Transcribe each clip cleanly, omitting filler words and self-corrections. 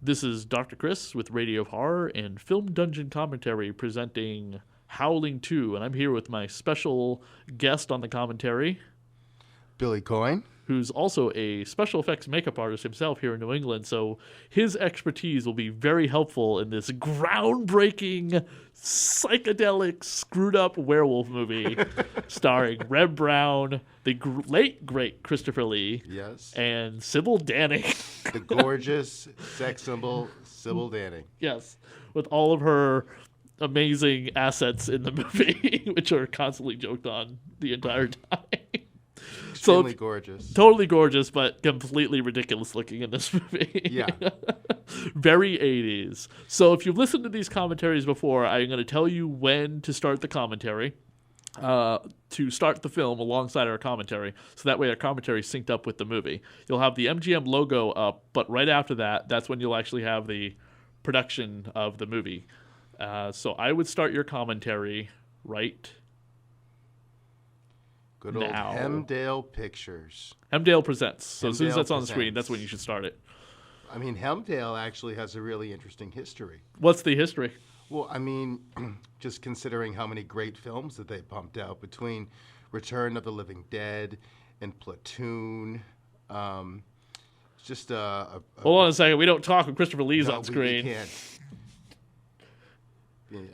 This is Dr. Chris with Radio of Horror and Film Dungeon Commentary presenting Howling 2, and I'm here with my special guest on the commentary, Billy Coyne, who's also a special effects makeup artist himself here in New England, so his expertise will be very helpful in this groundbreaking, psychedelic, screwed-up werewolf movie starring Reb Brown, the late, great Christopher Lee, yes, and Sybil Danning. the gorgeous sex symbol Sybil Danning. Yes, with all of her amazing assets in the movie, which are constantly joked on the entire time. Extremely gorgeous. Totally gorgeous, but completely ridiculous looking in this movie. Yeah. Very 80s. So if you've listened to these commentaries before, I'm going to tell you when to start the commentary, to start the film alongside our commentary, so that way our commentary is synced up with the movie. You'll have the MGM logo up, but right after that, that's when you'll actually have the production of the movie. So I would start your commentary right Good old now. Hemdale Pictures. Hemdale Presents. So as soon as Hemdale that's on the Presents. screen, that's when you should start it. I mean, Hemdale actually has a really interesting history. What's the history? Well, I mean, just considering how many great films that they pumped out between Return of the Living Dead and Platoon. It's just Hold on a second. We don't talk when Christopher Lee's on we screen. can't.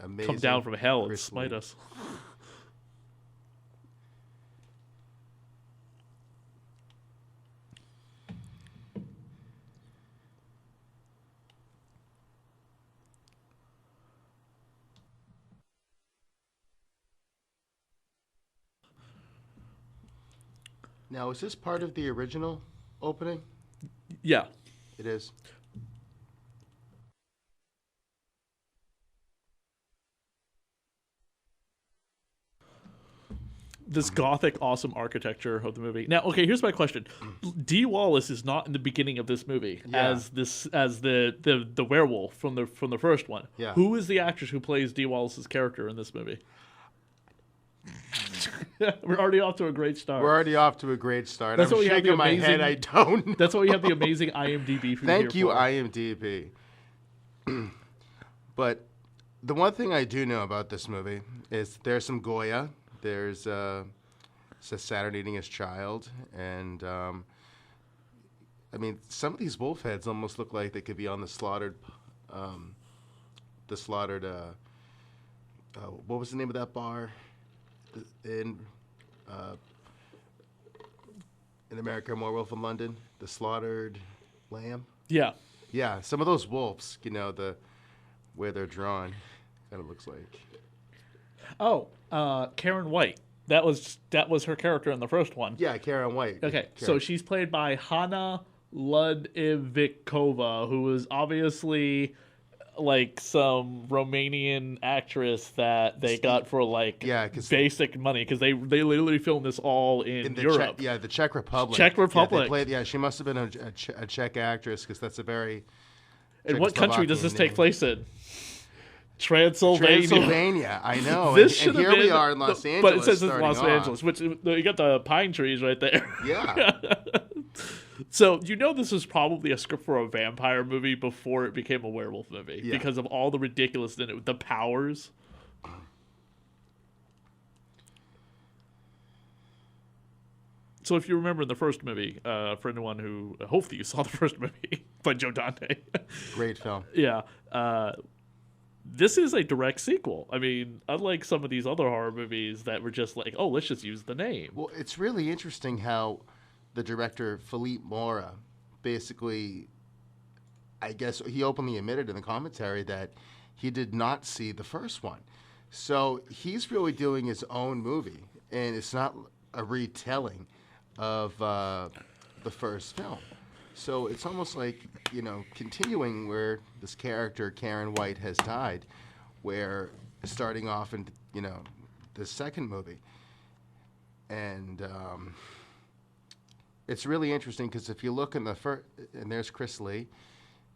Amazing. Come down from hell and Chris smite Lee. us. Now, is this part of the original opening? Yeah. It is. This gothic, awesome architecture of the movie. Now, okay, here's my question: Dee Wallace is not in the beginning of this movie Yeah. as the werewolf from the first one. Yeah. Who is the actress who plays Dee Wallace's character in this movie? We're already off to a great start. We're already off to a great start. That's I'm why we have shaking the my head. I don't know. That's why we have the amazing IMDb for Thank you, for. IMDb. But the one thing I do know about this movie is there's some Goya. There's Saturn eating his child. And, I mean, some of these wolf heads almost look like they could be on the slaughtered, what was the name of that bar in American Werewolf in London? The Slaughtered Lamb? Yeah. Yeah, some of those wolves, where they're drawn, kind of looks like. Oh, Karen White. That was her character in the first one. Yeah, Karen White. Okay, so she's played by Hanna Ludvikova, who is obviously like some Romanian actress that they got for basic money because they literally filmed this all in Europe. The Czech Republic. Czech Republic. She must have been a Czech actress because that's a very. And what country does this take place in? Transylvania. Transylvania, I know. This and here we are in Los Angeles. But it says it's Los starting off. Angeles, which you got the pine trees right there. Yeah. So this was probably a script for a vampire movie before it became a werewolf movie because of all the ridiculous in it, the powers. So if you remember in the first movie, for anyone who hopefully you saw the first movie by Joe Dante. Great film. Yeah. This is a direct sequel. I mean, unlike some of these other horror movies that were just like, oh, let's just use the name. Well, it's really interesting how the director, Philippe Mora, basically, I guess he openly admitted in the commentary that he did not see the first one. So he's really doing his own movie, and it's not a retelling of the first film. So it's almost like, continuing where this character, Karen White, has died, where starting off in, the second movie. And it's really interesting because if you look in the first, and there's Chris Lee,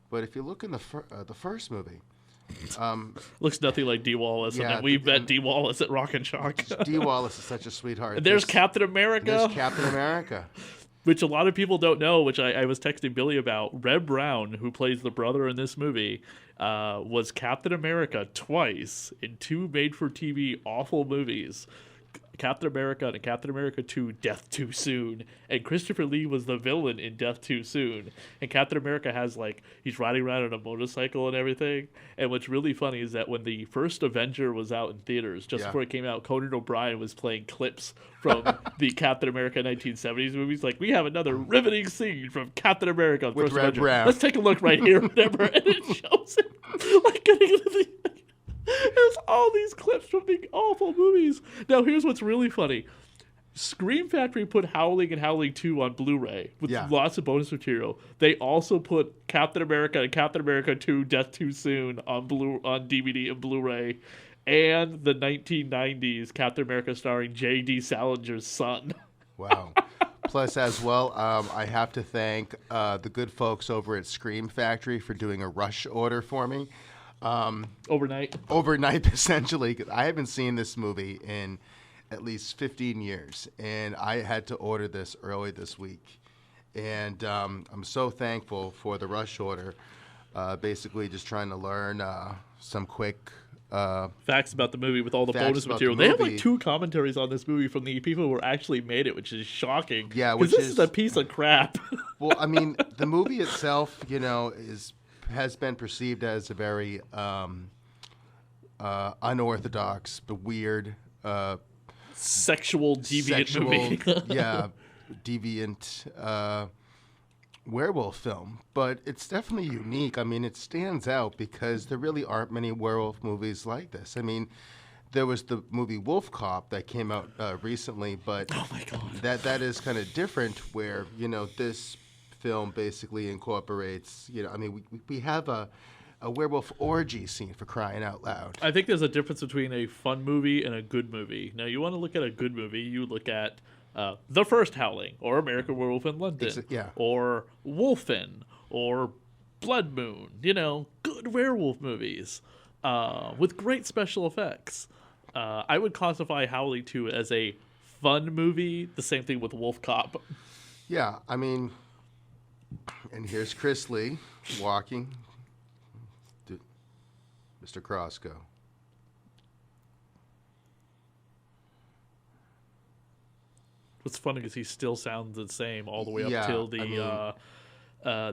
but if you look in the first movie, looks nothing like Dee Wallace, and then we met Dee Wallace at Rock and Shock. Dee Wallace is such a sweetheart. There's Captain America. There's Captain America. which a lot of people don't know, which I was texting Billy about. Red Brown, who plays the brother in this movie, was Captain America twice in 2 made-for-TV awful movies. Captain America and Captain America 2, Death Too Soon. And Christopher Lee was the villain in Death Too Soon. And Captain America has, like, he's riding around on a motorcycle and everything. And what's really funny is that when the first Avenger was out in theaters, just before it came out, Conan O'Brien was playing clips from the Captain America 1970s movies. Like, we have another riveting scene from Captain America. With Red Brown. Let's take a look right here, whatever. And it shows him, like, getting into the... There's all these clips from the awful movies. Now, here's what's really funny. Scream Factory put Howling and Howling 2 on Blu-ray with lots of bonus material. They also put Captain America and Captain America 2 Death Too Soon on DVD and Blu-ray, and the 1990s Captain America starring J.D. Salinger's son. Wow. Plus, as well, I have to thank the good folks over at Scream Factory for doing a rush order for me. Overnight, essentially, because I haven't seen this movie in at least 15 years, and I had to order this early this week, and I'm so thankful for the rush order. Basically, just trying to learn some quick facts about the movie with all the bonus material. They have like 2 commentaries on this movie from the people who actually made it, which is shocking. Yeah, because this is a piece of crap. Well, I mean, the movie itself, has been perceived as a very unorthodox, but weird, sexual deviant movie. Deviant werewolf film. But it's definitely unique. I mean, it stands out because there really aren't many werewolf movies like this. I mean, there was the movie Wolf Cop that came out recently, but oh my God, that is kind of different. Where this film basically incorporates, we have a werewolf orgy scene, for crying out loud. I think there's a difference between a fun movie and a good movie. Now, you want to look at a good movie, you look at the first Howling, or American Werewolf in London, or Wolfen, or Blood Moon, good werewolf movies with great special effects. I would classify Howling 2 as a fun movie, the same thing with Wolf Cop. Yeah, I mean... And here's Chris Lee walking. Mr. Crosco. What's funny is he still sounds the same all the way up till the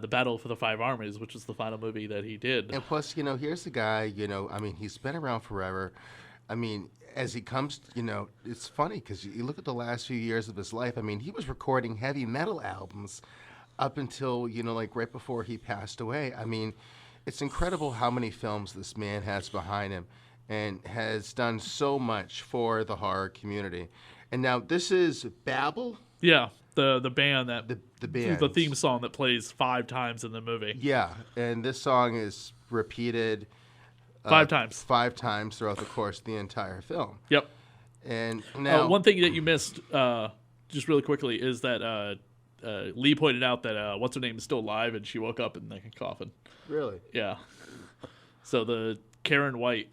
Battle for the Five Armies, which is the final movie that he did. And plus, here's the guy, he's been around forever. I mean, as he comes, it's funny because you look at the last few years of his life. I mean, he was recording heavy metal albums up until, right before he passed away. I mean, it's incredible how many films this man has behind him and has done so much for the horror community. And now this is Babel? Yeah, the band that... The band. The theme song that plays 5 times in the movie. Yeah, and this song is repeated... 5 times. 5 times throughout the course of the entire film. Yep. And now... one thing that you missed, just really quickly, is that... Lee pointed out that what's her name is still alive, and she woke up in the coffin. Really? Yeah. So the Karen White,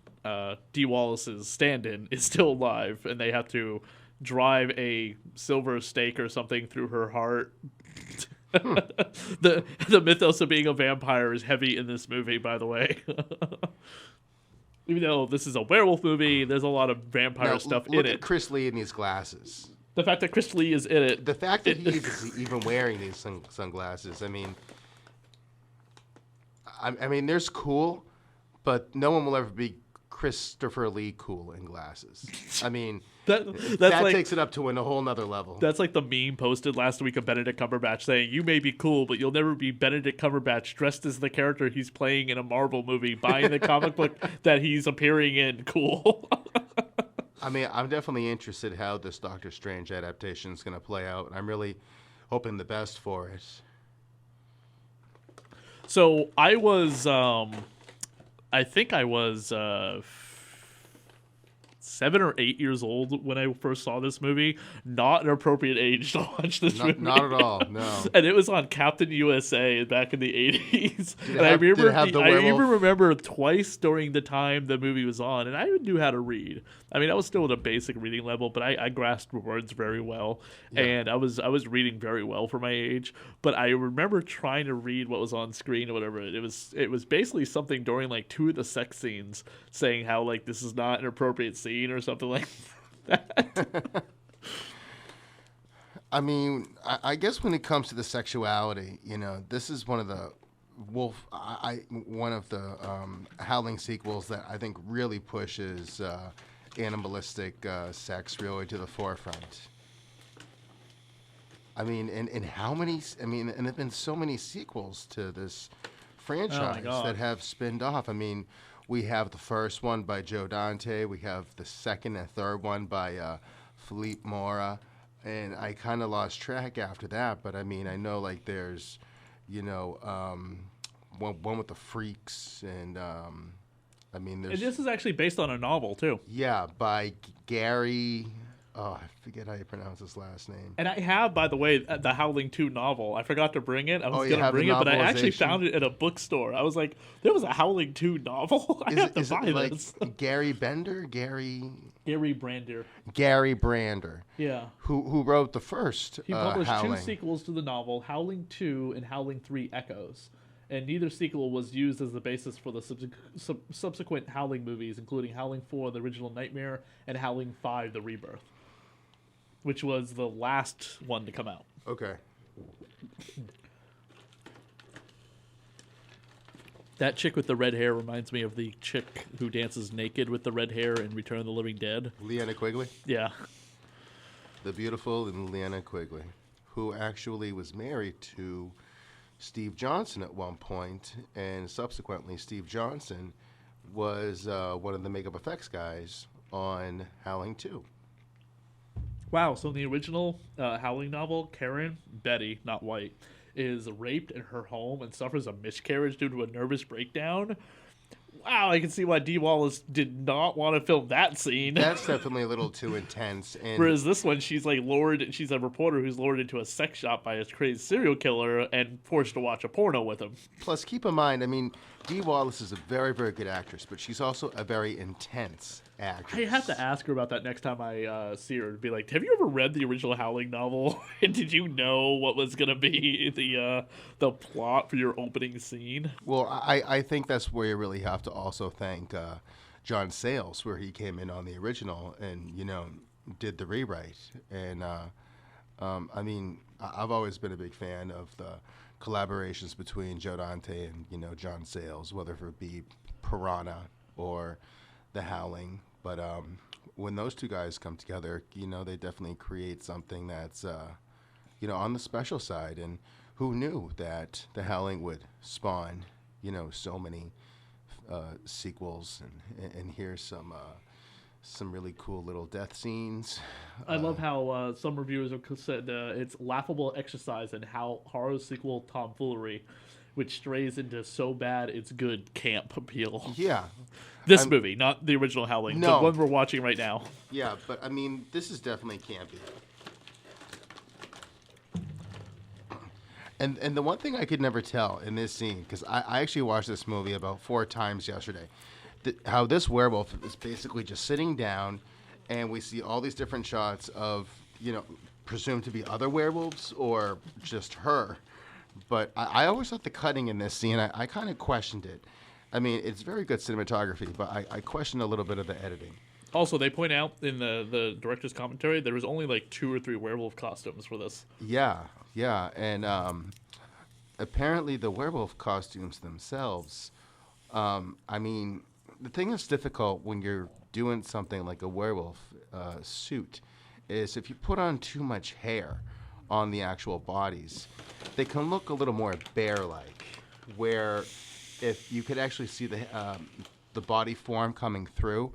Dee Wallace's stand-in, is still alive, and they have to drive a silver stake or something through her heart. The mythos of being a vampire is heavy in this movie, by the way. Even though this is a werewolf movie, there's a lot of vampire stuff in it. Look at Chris Lee in these glasses. The fact that Chris Lee is in it. The fact that he's even wearing these sunglasses. I mean, there's cool, but no one will ever be Christopher Lee cool in glasses. I mean, that takes it up to a whole nother level. That's like the meme posted last week of Benedict Cumberbatch saying, "You may be cool, but you'll never be Benedict Cumberbatch dressed as the character he's playing in a Marvel movie, buying the comic book that he's appearing in." Cool. I mean, I'm definitely interested how this Doctor Strange adaptation is going to play out, and I'm really hoping the best for it. So I was, I think I was 7 or 8 years old when I first saw this movie. Not an appropriate age to watch this movie. Not at all, no. And it was on Captain USA back in the 80s. Did it And have- I remember, did it have the I even werewolf? remember twice during the time the movie was on, and I knew how to read. I mean, I was still at a basic reading level, but I grasped words very well, and I was reading very well for my age. But I remember trying to read what was on screen or whatever. It was basically something during like 2 of the sex scenes, saying how like this is not an appropriate scene or something like that. I mean, I guess when it comes to the sexuality, this is one of the one of the Howling sequels that I think really pushes animalistic sex really to the forefront. I mean, and how many? I mean, and there've been so many sequels to this franchise that have spinned off. I mean, we have the first one by Joe Dante. We have the second and third one by Philippe Mora. And I kind of lost track after that, but I mean, I know like there's, one with the freaks, and I mean, there's. And this is actually based on a novel too. Yeah, by Gary. Oh, I forget how you pronounce his last name. And I have, by the way, the Howling 2 novel. I forgot to bring it. I was you going to have the bring it, but I actually novelization? found it at a bookstore. I was like, there was a Howling 2 novel? I have to Is buy it like this. Gary Bender? Gary Brander. Brander. Yeah. Who wrote the first He published Howling? 2 sequels to the novel, Howling 2 and Howling 3 Echoes. And neither sequel was used as the basis for the subsequent Howling movies, including Howling 4, The Original Nightmare, and Howling 5, The Rebirth, which was the last one to come out. Okay. That chick with the red hair reminds me of the chick who dances naked with the red hair in Return of the Living Dead. Leanna Quigley? Yeah. The beautiful Leanna Quigley, who actually was married to Steve Johnson at one point, and subsequently Steve Johnson was one of the makeup effects guys on Howling 2. Wow, so in the original Howling novel, Karen, Betty, not White, is raped in her home and suffers a miscarriage due to a nervous breakdown. Wow, I can see why Dee Wallace did not want to film that scene. That's definitely a little too intense. And Whereas this one, she's like she's a reporter who's lured into a sex shop by a crazy serial killer and forced to watch a porno with him. plus, keep in mind, I mean, Dee Wallace is a very, very good actress, but she's also a very intense actress. I have to ask her about that next time I see her. Be like, have you ever read the original Howling novel? And did you know what was going to be the plot for your opening scene? Well, I think that's where you really have to also thank John Sayles, where he came in on the original and, did the rewrite. And, I mean, I've always been a big fan of the collaborations between Joe Dante and, John Sayles, whether it be Piranha or The Howling. But when those two guys come together, they definitely create something that's, on the special side. And who knew that The Howling would spawn, so many sequels, and here's some really cool little death scenes. I love how some reviewers have said it's laughable exercise in how horror sequel tomfoolery, which strays into so bad it's good camp appeal. Yeah. This movie, not the original Howling, No. the one we're watching right now. Yeah, but I mean, this is definitely campy. And the one thing I could never tell in this scene, because I actually watched this movie about 4 times yesterday, how this werewolf is basically just sitting down, and we see all these different shots of, presumed to be other werewolves or just her. But I always thought the cutting in this scene, I kind of questioned it. I mean, it's very good cinematography, but I questioned a little bit of the editing. Also, they point out in the director's commentary there was only like 2 or 3 werewolf costumes for this. Yeah, and apparently the werewolf costumes themselves, I mean, the thing that's difficult when you're doing something like a werewolf suit is if you put on too much hair on the actual bodies, they can look a little more bear-like, where if you could actually see the body form coming through,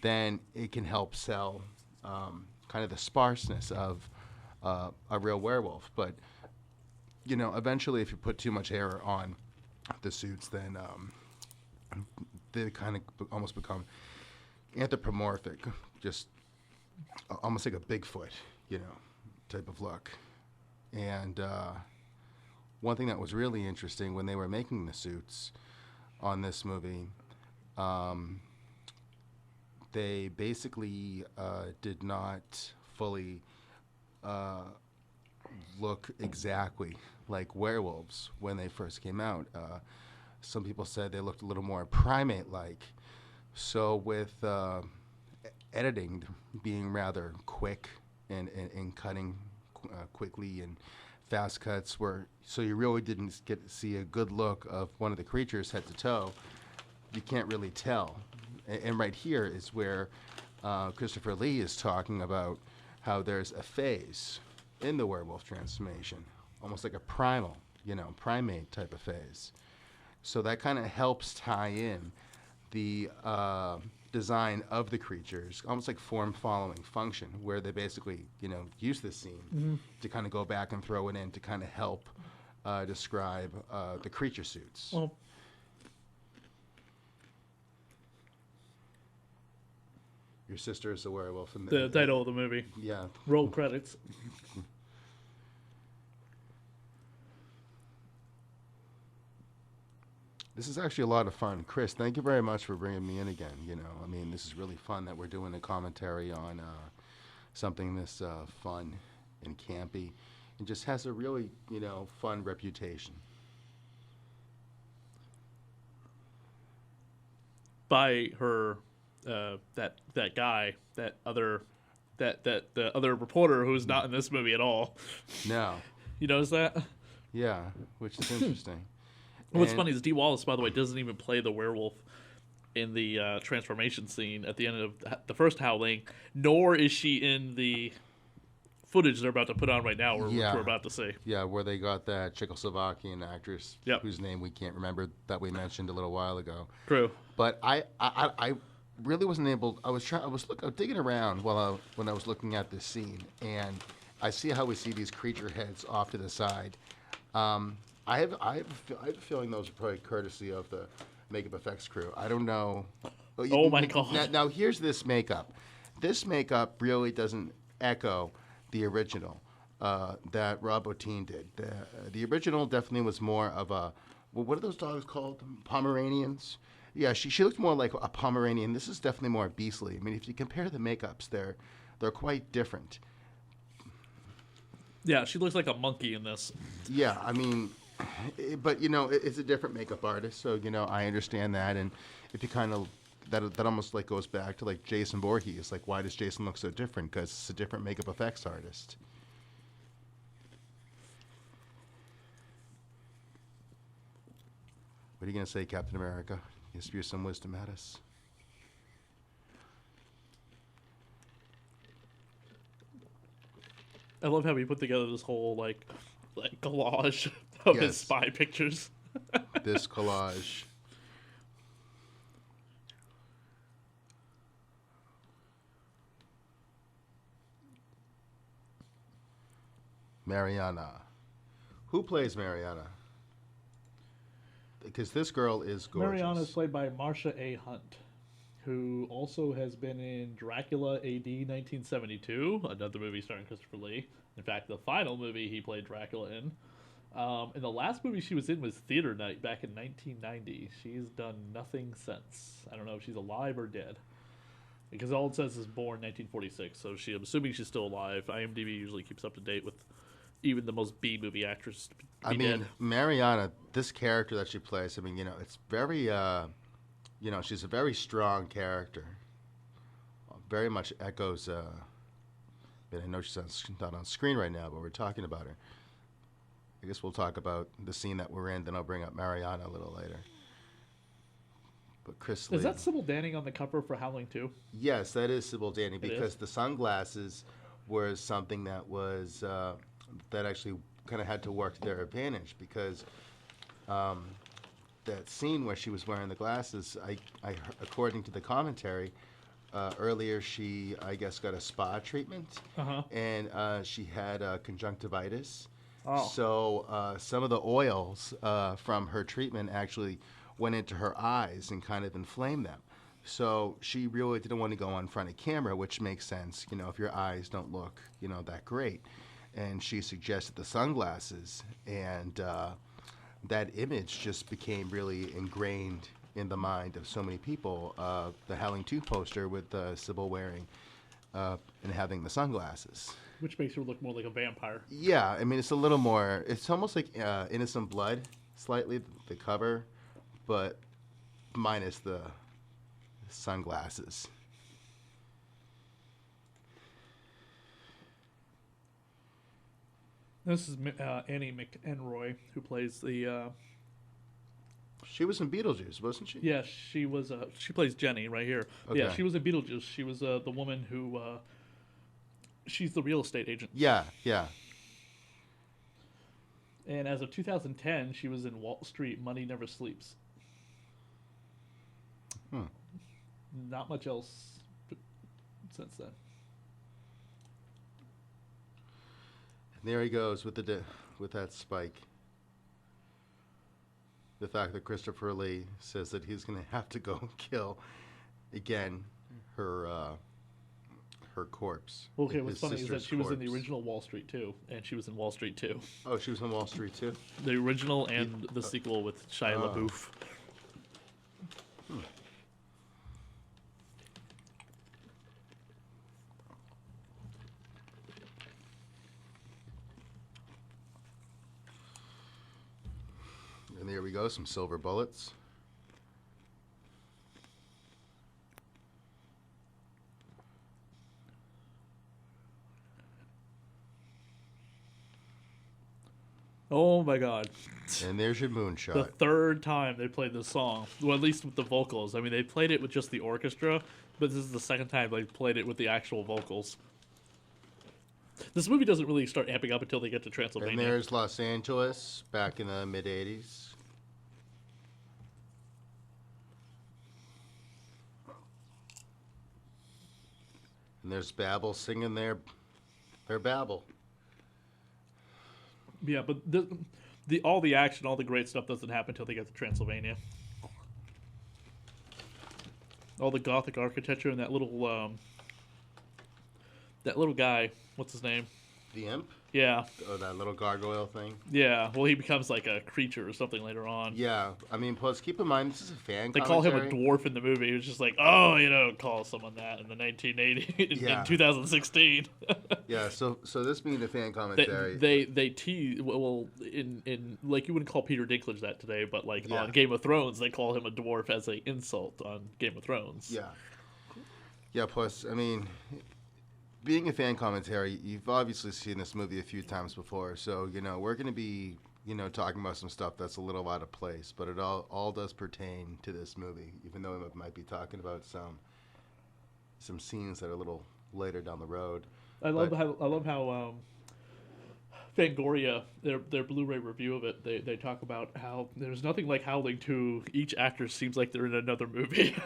then it can help sell kind of the sparseness of a real werewolf. But, eventually if you put too much hair on the suits, then they kind of almost become anthropomorphic, just almost like a Bigfoot, type of look. And one thing that was really interesting when they were making the suits on this movie, they basically did not fully look exactly like werewolves when they first came out. Some people said they looked a little more primate-like. So with editing being rather quick and cutting quickly and fast cuts, so you really didn't get to see a good look of one of the creatures head to toe. You can't really tell. And right here is where Christopher Lee is talking about how there's a phase in the werewolf transformation, almost like a primate type of phase. So that kind of helps tie in the design of the creatures, almost like form-following function, where they basically, use this scene to kind of go back and throw it in to kind of help describe the creature suits. Well, Your sister is a werewolf. In the title of the movie. Yeah. Roll credits. This is actually a lot of fun. Chris, thank you very much for bringing me in again. This is really fun that we're doing a commentary on something this fun and campy and just has a really, fun reputation. By her, that guy, the other reporter who's not in this movie at all. No. You notice that? Yeah, which is interesting. What's funny is Dee Wallace, by the way, doesn't even play the werewolf in the transformation scene at the end of the first Howling, nor is she in the footage they're about to put on right now, which we're about to see. Yeah, where they got that Czechoslovakian actress whose name we can't remember that we mentioned a little while ago. True. But I really wasn't able. I was digging around when I was looking at this scene, and I see how we see these creature heads off to the side. I have a feeling those are probably courtesy of the makeup effects crew. I don't know. Oh my God. Now here's this makeup. This makeup really doesn't echo the original that Rob Bottin did. The original definitely was more of a, what are those dogs called? Pomeranians? Yeah, she looks more like a Pomeranian. This is definitely more beastly. I mean, if you compare the makeups, they're quite different. Yeah, she looks like a monkey in this. Yeah, I mean, but it's a different makeup artist, so I understand that. And if you kind of that almost like goes back to like Jason Voorhees. Like, why does Jason look so different? Because it's a different makeup effects artist. What are you gonna say, Captain America? You spew some wisdom at us. I love how he put together this whole like collage of his spy pictures. This collage. Mariana. Who plays Mariana? Because this girl is gorgeous. Mariana is played by Marsha A. Hunt, who also has been in Dracula AD 1972, another movie starring Christopher Lee. In fact, the final movie he played Dracula in. And the last movie she was in was Theater Night back in 1990. She's done nothing since. I don't know if she's alive or dead. Because all it says is born 1946, so I'm assuming she's still alive. IMDb usually keeps up to date with even the most B-movie actress to be dead. Mariana, this character that she plays, it's very, she's a very strong character. Very much echoes, I know she's not on screen right now, but we're talking about her. I guess we'll talk about the scene that we're in, then I'll bring up Mariana a little later. But Chris Lee. Is that Sybil Danning on the cover for Howling 2? Yes, that is Sybil Danning, because the sunglasses were something that was that actually kind of had to work to their advantage, because that scene where she was wearing the glasses, I according to the commentary, earlier she, I guess, got a spa treatment, and she had conjunctivitis. Oh. So some of the oils from her treatment actually went into her eyes and kind of inflamed them. So she really didn't want to go on front of camera, which makes sense, if your eyes don't look, that great. And she suggested the sunglasses, and that image just became really ingrained in the mind of so many people. The Howling 2 poster with Sybil wearing and having the sunglasses. Which makes her look more like a vampire. Yeah, I mean, it's a little more, it's almost like Innocent Blood, slightly, the cover, but minus the sunglasses. This is Annie McEnroy, who plays the... She was in Beetlejuice, wasn't she? Yeah, she was. She plays Jenny right here. Okay. Yeah, she was in Beetlejuice. She was the woman who... she's the real estate agent. Yeah, yeah. And as of 2010, she was in Wall Street, Money Never Sleeps. Not much else since then. And there he goes with with that spike. The fact that Christopher Lee says that he's going to have to go kill again her corpse. Okay, what's funny is that she was in the corpse. original Wall Street 2, and she was in Wall Street 2. Oh, she was on Wall Street too? The original and the sequel with Shia LaBeouf. And there we go, some silver bullets. Oh my God. And there's your The moonshot. third time they played this song. Well, at least with the vocals. I mean, they played it with just the orchestra, but this is the second time they played it with the actual vocals. This movie doesn't really start amping up until they get to Transylvania. And there's Los Angeles back in the mid-'80s. And there's Babel singing their Babel. Yeah, but all the action, all the great stuff doesn't happen until they get to Transylvania. All the Gothic architecture and that little guy, what's his name? The imp? Yeah, Oh, that little gargoyle thing? yeah. Well, he becomes like a creature or something later on. Yeah. I mean, plus, keep in mind, this is a fan They call him a commentary. dwarf in the movie. It was just like, call someone that in the 1980 Yeah. in 2016. Yeah, so this being a fan they commentary. they tease in like you wouldn't call Peter Dinklage that today, but like Yeah. on Game of Thrones they call him a dwarf as an insult on Game of Thrones. Yeah. Yeah, plus, I mean, being a fan commentary, you've obviously seen this movie a few times before, so, we're going to be, talking about some stuff that's a little out of place, but it all does pertain to this movie, even though we might be talking about some scenes that are a little later down the road. I love how Fangoria, their Blu-ray review of it, they talk about how there's nothing like Howling 2. Each actor seems like they're in another movie.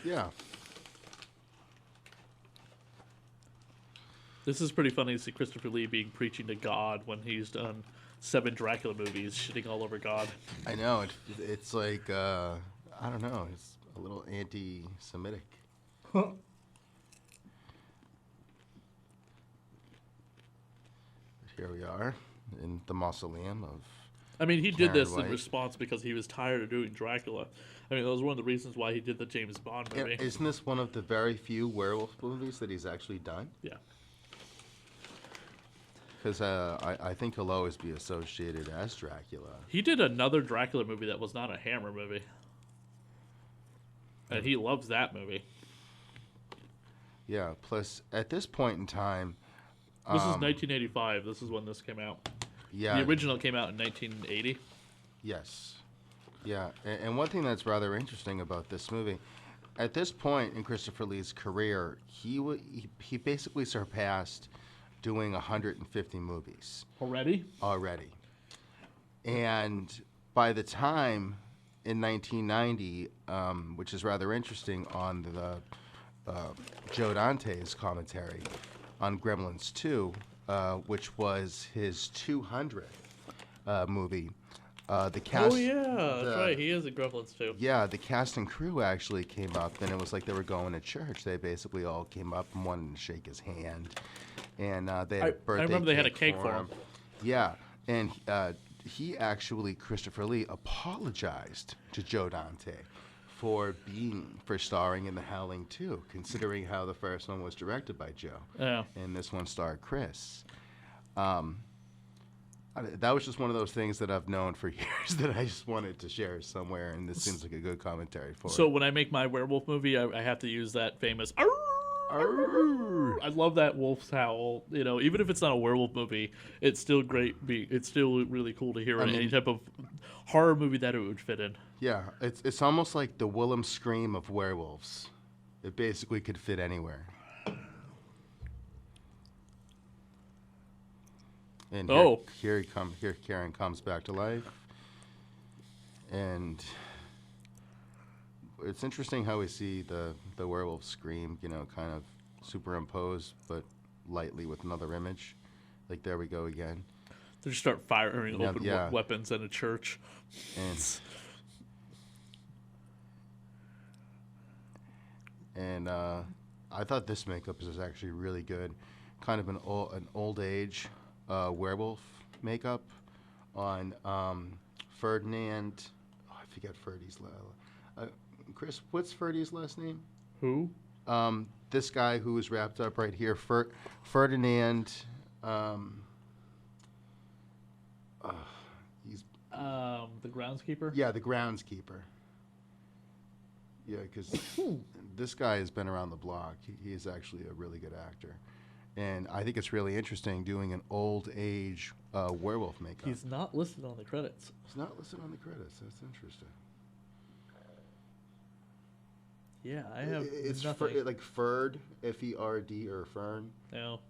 Yeah. This is pretty funny to see Christopher Lee being preaching to God when he's done 7 Dracula movies, shitting all over God. I know. It's like, I don't know, it's a little anti-Semitic. Here we are in the mausoleum of... I mean, he did Karen this White. in response because he was tired of doing Dracula. I mean, that was one of the reasons why he did the James Bond movie. Isn't this one of the very few werewolf movies that he's actually done? Yeah. Because I think he'll always be associated as Dracula. He did another Dracula movie that was not a Hammer movie. And he loves that movie. Yeah, plus, at this point in time... This is 1985. This is when this came out. Yeah. The original came out in 1980. Yes. Yeah, and one thing that's rather interesting about this movie, at this point in Christopher Lee's career, he basically surpassed doing 150 movies Already? And by the time in 1990, which is rather interesting on the Joe Dante's commentary on Gremlins 2, which was his 200th movie, The cast. Oh yeah, that's right. He is in Gremlins too. Yeah, the cast and crew actually came up, and it was like they were going to church. They basically all came up and wanted to shake his hand, and they had a birthday. I remember they had a cake for him. Yeah, and he actually, Christopher Lee, apologized to Joe Dante for starring in the Howling 2, considering how the first one was directed by Joe. Yeah. And this one starred Chris. That was just one of those things that I've known for years that I just wanted to share somewhere, and this seems like a good commentary for it. So when I make my werewolf movie, I have to use that famous "Arr!" I love that wolf's howl. You know, even if it's not a werewolf movie, it's still great. It's still really cool to hear in any type of horror movie that it would fit in. Yeah, it's almost like the Willem scream of werewolves. It basically could fit anywhere. And here Karen comes back to life, and it's interesting how we see the werewolf scream, you know, kind of superimposed, but lightly with another image. Like, there we go again. They just start firing open weapons in a church. And I thought this makeup is actually really good. Kind of an old age werewolf makeup on Ferdinand. Oh, I forget Ferdy's Chris, what's Ferdy's last name? Who? This guy who is wrapped up right here, Ferdinand. He's the groundskeeper. Yeah, the groundskeeper. Yeah, because this guy has been around the block. He is actually a really good actor. And I think it's really interesting doing an old age werewolf makeup. He's not listed on the credits. He's not listed on the credits. That's interesting. Yeah, I have. It's like Ferd, F-E-R-D, or Fern. No.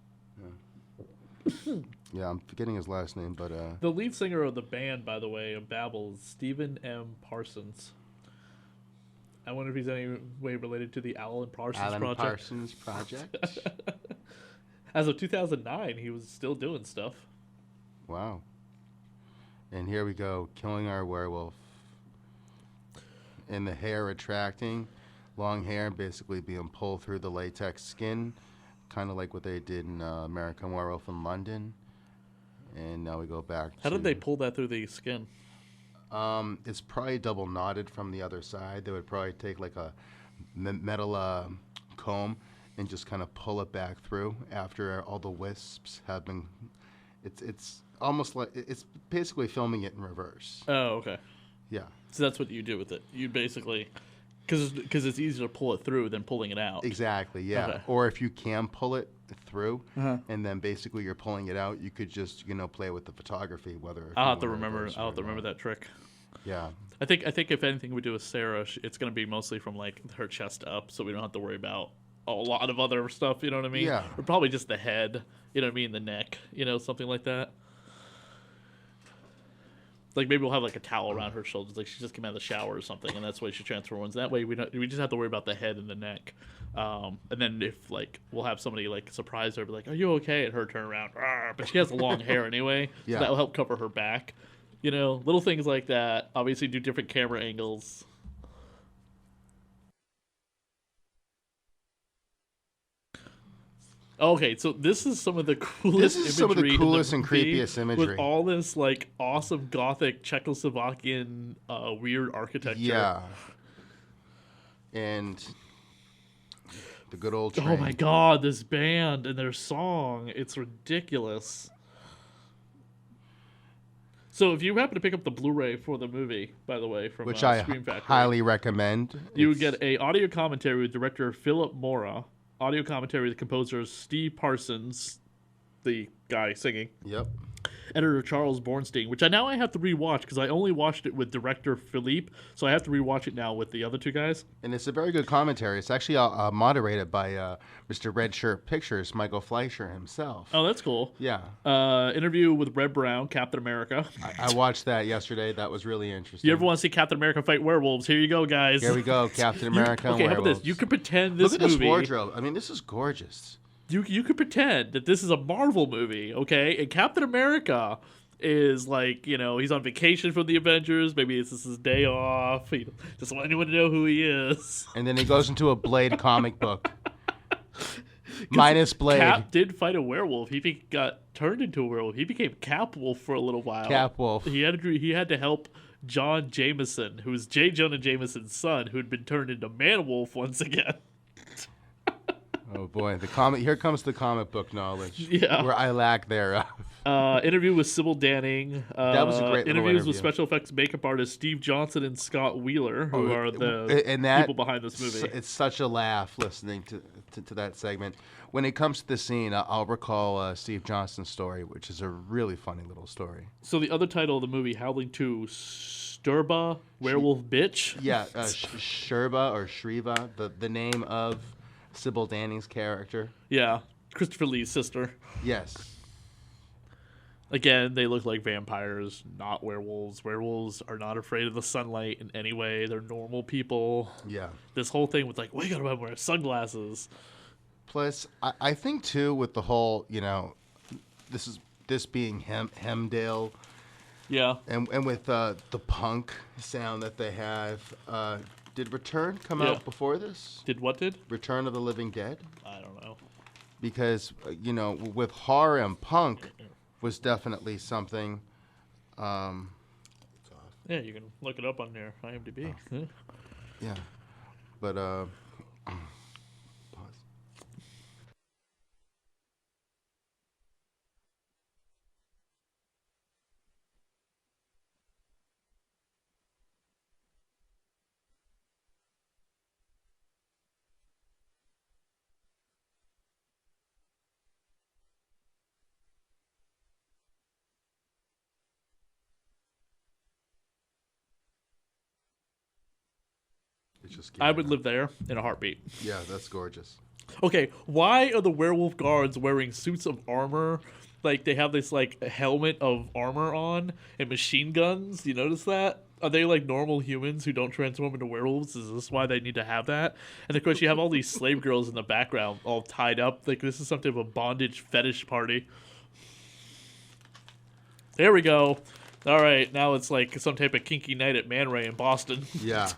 Yeah, I'm forgetting his last name, but the lead singer of the band, by the way, of Babel, is Stephen M. Parsons. I wonder if he's any way related to the Alan Parsons Project. As of 2009, he was still doing stuff. Wow. And here we go, killing our werewolf. And the hair retracting, long hair basically being pulled through the latex skin, kind of like what they did in American Werewolf in London. And now we go back How did they pull that through the skin? It's probably double knotted from the other side. They would probably take like a metal comb and just kind of pull it back through after all the wisps have been. It's almost like it's basically filming it in reverse. Oh, okay. Yeah. So that's what you do with it. You basically, because it's easier to pull it through than pulling it out. Exactly. Yeah. Okay. Or if you can pull it through, and then basically you're pulling it out, you could just play with the photography. I'll have to remember that trick. Yeah. I think if anything we do with Sarah, it's going to be mostly from like her chest up, so we don't have to worry about a lot of other stuff. You know what I mean? Yeah. Or probably just the head. You know what I mean? The neck. Something like that. Like maybe we'll have like a towel around her shoulders, like she just came out of the shower or something, and that's why she transforms. That way we just have to worry about the head and the neck. And then if like we'll have somebody like surprise her, be like, "Are you okay?" and her turn around, but she has long hair anyway, so that will help cover her back. Little things like that. Obviously, do different camera angles. Okay, so this is some of the coolest imagery. This is some of the coolest and creepiest imagery. With all this, like, awesome Gothic Czechoslovakian weird architecture. Yeah. And the good old train. Oh, my God, this band and their song. It's ridiculous. So if you happen to pick up the Blu-ray for the movie, by the way, from which I Scream Factory, highly recommend. You would get a audio commentary with director Philip Mora. Audio commentary with the composer Steve Parsons, the guy singing. Yep. Editor Charles Bornstein, which I have to rewatch because I only watched it with director Philippe, so I have to rewatch it now with the other two guys. And it's a very good commentary. It's actually moderated by Mr. Red Shirt Pictures, Michael Fleischer himself. Oh, that's cool. Yeah. Interview with Red Brown, Captain America. I watched that yesterday. That was really interesting. You ever want to see Captain America fight werewolves? Here you go, guys. Here we go, Captain America and werewolves. How about this? You could pretend this movie... Look at this wardrobe. I mean, this is gorgeous. You could pretend that this is a Marvel movie, okay? And Captain America is like, he's on vacation from the Avengers. Maybe this is his day off. He doesn't want anyone to know who he is. And then he goes into a Blade comic book. Minus Blade. Cap did fight a werewolf. He got turned into a werewolf. He became Cap Wolf for a little while. Cap Wolf. He had to help John Jameson, who was J. Jonah Jameson's son, who had been turned into Man Wolf once again. Oh boy, here comes the comic book knowledge. Yeah. Where I lack thereof. Interview with Sybil Danning. That was a great little interviews interview. with special effects makeup artist Steve Johnson and Scott Wheeler, who are the people behind this movie. It's such a laugh listening to that segment. When it comes to the scene, I'll recall Steve Johnson's story, which is a really funny little story. So the other title of the movie, Howling 2, Sturba, Werewolf Bitch? Yeah, Sherba or Shriva, the name of Sybil Danning's character. Yeah, Christopher Lee's sister. Yes. Again, they look like vampires, not werewolves. Werewolves are not afraid of the sunlight in any way. They're normal people. Yeah. This whole thing with like, we gotta wear sunglasses. Plus, I think too with the whole, this being Hemdale. Yeah. And with the punk sound that they have, did Return come out before this? Did what did? Return of the Living Dead? I don't know. Because, with horror and punk was definitely something. Yeah, you can look it up on their IMDb. Oh. Yeah. But, pause. I would live there in a heartbeat. Yeah, that's gorgeous. Okay, why are the werewolf guards wearing suits of armor? Like, they have this, like, helmet of armor on and machine guns. You notice that? Are they, like, normal humans who don't transform into werewolves? Is this why they need to have that? And, of course, you have all these slave girls in the background all tied up. Like, this is something of a bondage fetish party. There we go. All right, now it's like some type of kinky night at Man Ray in Boston. Yeah.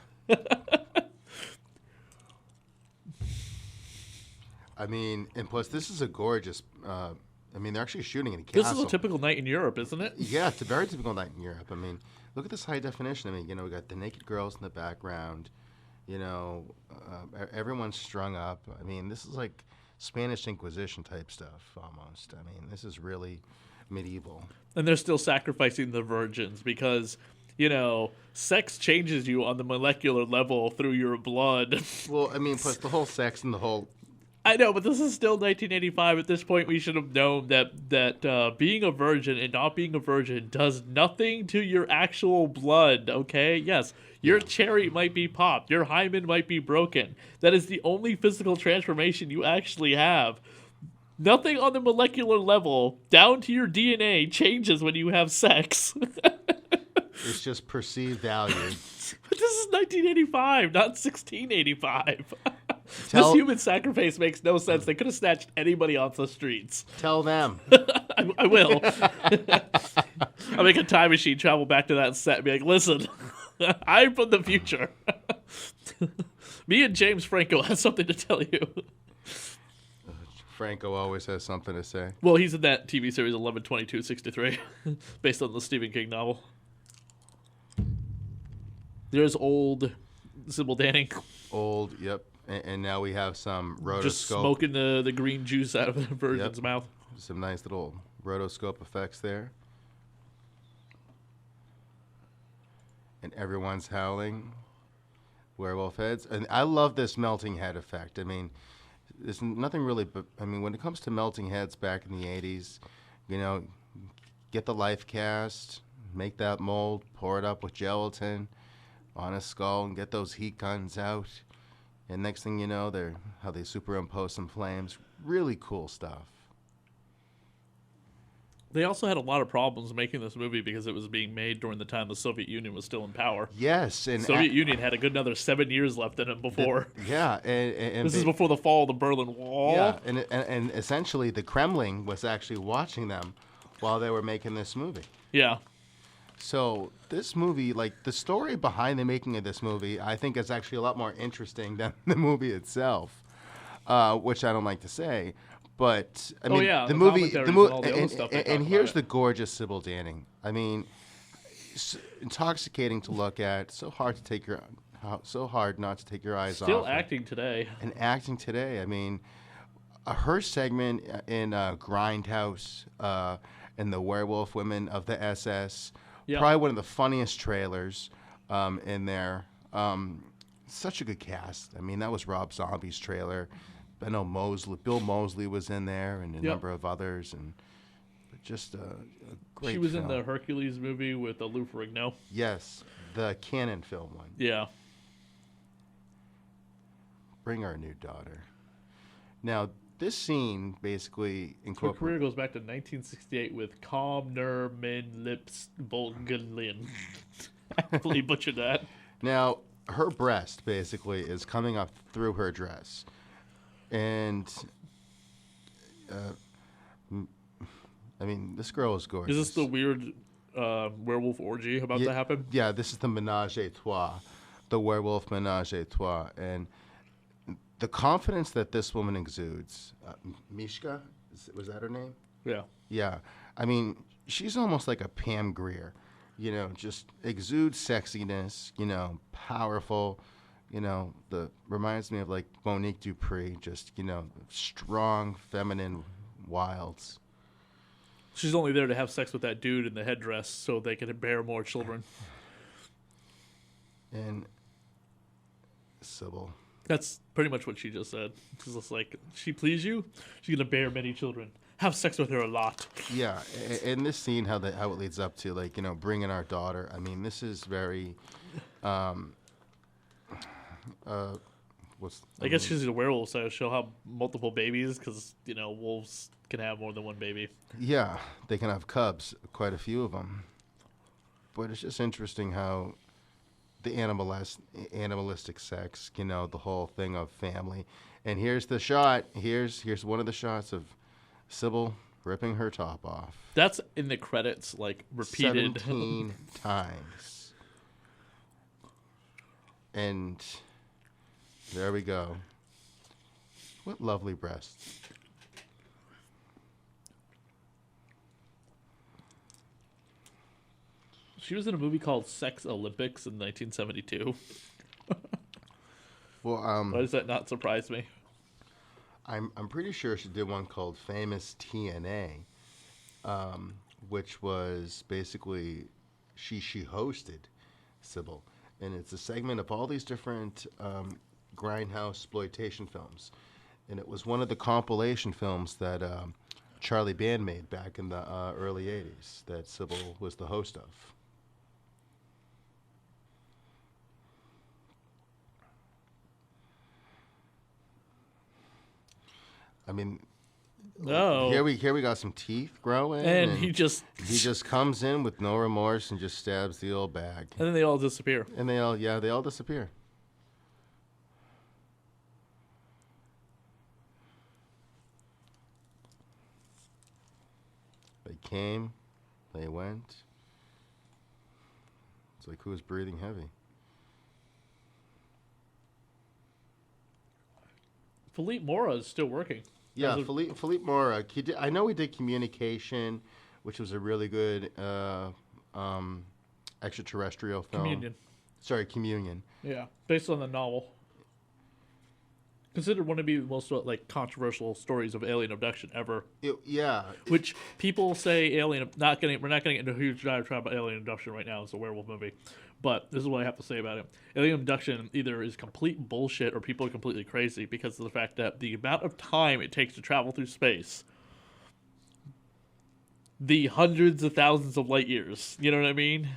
I mean, and plus, this is a gorgeous. They're actually shooting in a castle. This is a typical night in Europe, isn't it? Yeah, it's a very typical night in Europe. I mean, look at this high definition. I mean, we got the naked girls in the background. Everyone's strung up. I mean, this is like Spanish Inquisition type stuff almost. I mean, this is really medieval. And they're still sacrificing the virgins because, sex changes you on the molecular level through your blood. Well, I mean, plus the whole sex and the whole... I know, but this is still 1985. At this point, we should have known that being a virgin and not being a virgin does nothing to your actual blood, okay? Yes, your cherry might be popped. Your hymen might be broken. That is the only physical transformation you actually have. Nothing on the molecular level, down to your DNA, changes when you have sex. It's just perceived value. But this is 1985, not 1685. This human sacrifice makes no sense. They could have snatched anybody off the streets. Tell them. I will. I'll make a time machine, travel back to that set, and be like, listen, I'm from the future. Me and James Franco have something to tell you. Franco always has something to say. Well, he's in that TV series 11/22/63, based on the Stephen King novel. There's old Sybil Danning. Old, yep. And now we have some rotoscope. Just smoking the green juice out of the virgin's mouth. Some nice little rotoscope effects there. And everyone's howling. Werewolf heads. And I love this melting head effect. I mean, there's nothing really, but I mean, when it comes to melting heads back in the 80s, get the life cast, make that mold, pour it up with gelatin on a skull, and get those heat guns out. And next thing you know, they superimpose some flames. Really cool stuff. They also had a lot of problems making this movie because it was being made during the time the Soviet Union was still in power. Yes. And Soviet Union had a good another 7 years left in it before. And this is before the fall of the Berlin Wall. Yeah, and essentially the Kremlin was actually watching them while they were making this movie. Yeah. So this movie, like the story behind the making of this movie, I think is actually a lot more interesting than the movie itself, which I don't like to say. But I mean, the movie, commentaries and all the other stuff they talk and about here's it. the gorgeous Sybil Danning. I mean, intoxicating to look at, so hard not to take your eyes off. Still acting today. And acting today. I mean, her segment in Grindhouse and the Werewolf Women of the SS, probably one of the funniest trailers in there. Such a good cast. I mean, that was Rob Zombie's trailer. I know Bill Moseley was in there, and a number of others, and just a great. She was film. in the Hercules movie with Lou Ferrigno. Yes, the Cannon film one. Yeah. Bring our new daughter. Now, this scene basically Her career goes back to 1968 with Calm Ner Min Lips Bolgenlin. I completely butchered that. Now, her breast basically is coming up through her dress. And, I mean, this girl is gorgeous. Is this the weird werewolf orgy about to happen? Yeah, this is the menage a trois, the werewolf menage a trois. And the confidence that this woman exudes, Mishka, was that her name? Yeah. Yeah. I mean, she's almost like a Pam Grier, just exudes sexiness, powerful, reminds me of like Monique Dupree, just, strong, feminine wilds. She's only there to have sex with that dude in the headdress so they can bear more children. And Sybil. That's pretty much what she just said. She's just like, she please you? She's going to bear many children. Have sex with her a lot. Yeah, and this scene, how it leads up to, like, bringing our daughter. I mean, this is very, I guess she's a werewolf, so she'll have multiple babies because, wolves can have more than one baby. Yeah, they can have cubs, quite a few of them. But it's just interesting how the animalistic sex, the whole thing of family. And here's the shot. Here's one of the shots of Sybil ripping her top off. That's in the credits, like, repeated. 17 times. And there we go. What lovely breasts. She was in a movie called Sex Olympics in 1972. Well, why does that not surprise me? I'm pretty sure she did one called Famous TNA, which was basically she hosted Sybil, and it's a segment of all these different grindhouse exploitation films, and it was one of the compilation films that Charlie Band made back in the early '80s that Sybil was the host of. I mean, here we got some teeth growing, and he just comes in with no remorse and just stabs the old bag, and then they all disappear. And they all disappear. They came, they went. It's like who's breathing heavy. Philippe Mora is still working. Yeah, Philippe Mora. I know he did Communication, which was a really good extraterrestrial film. Communion. Yeah, based on the novel. Considered one of the most controversial stories of alien abduction ever. Which people say we're not going to get into a huge diatribe about alien abduction right now. It's a werewolf movie. But this is what I have to say about it. Alien abduction either is complete bullshit or people are completely crazy because of the fact that the amount of time it takes to travel through space, the hundreds of thousands of light years, you know what I mean?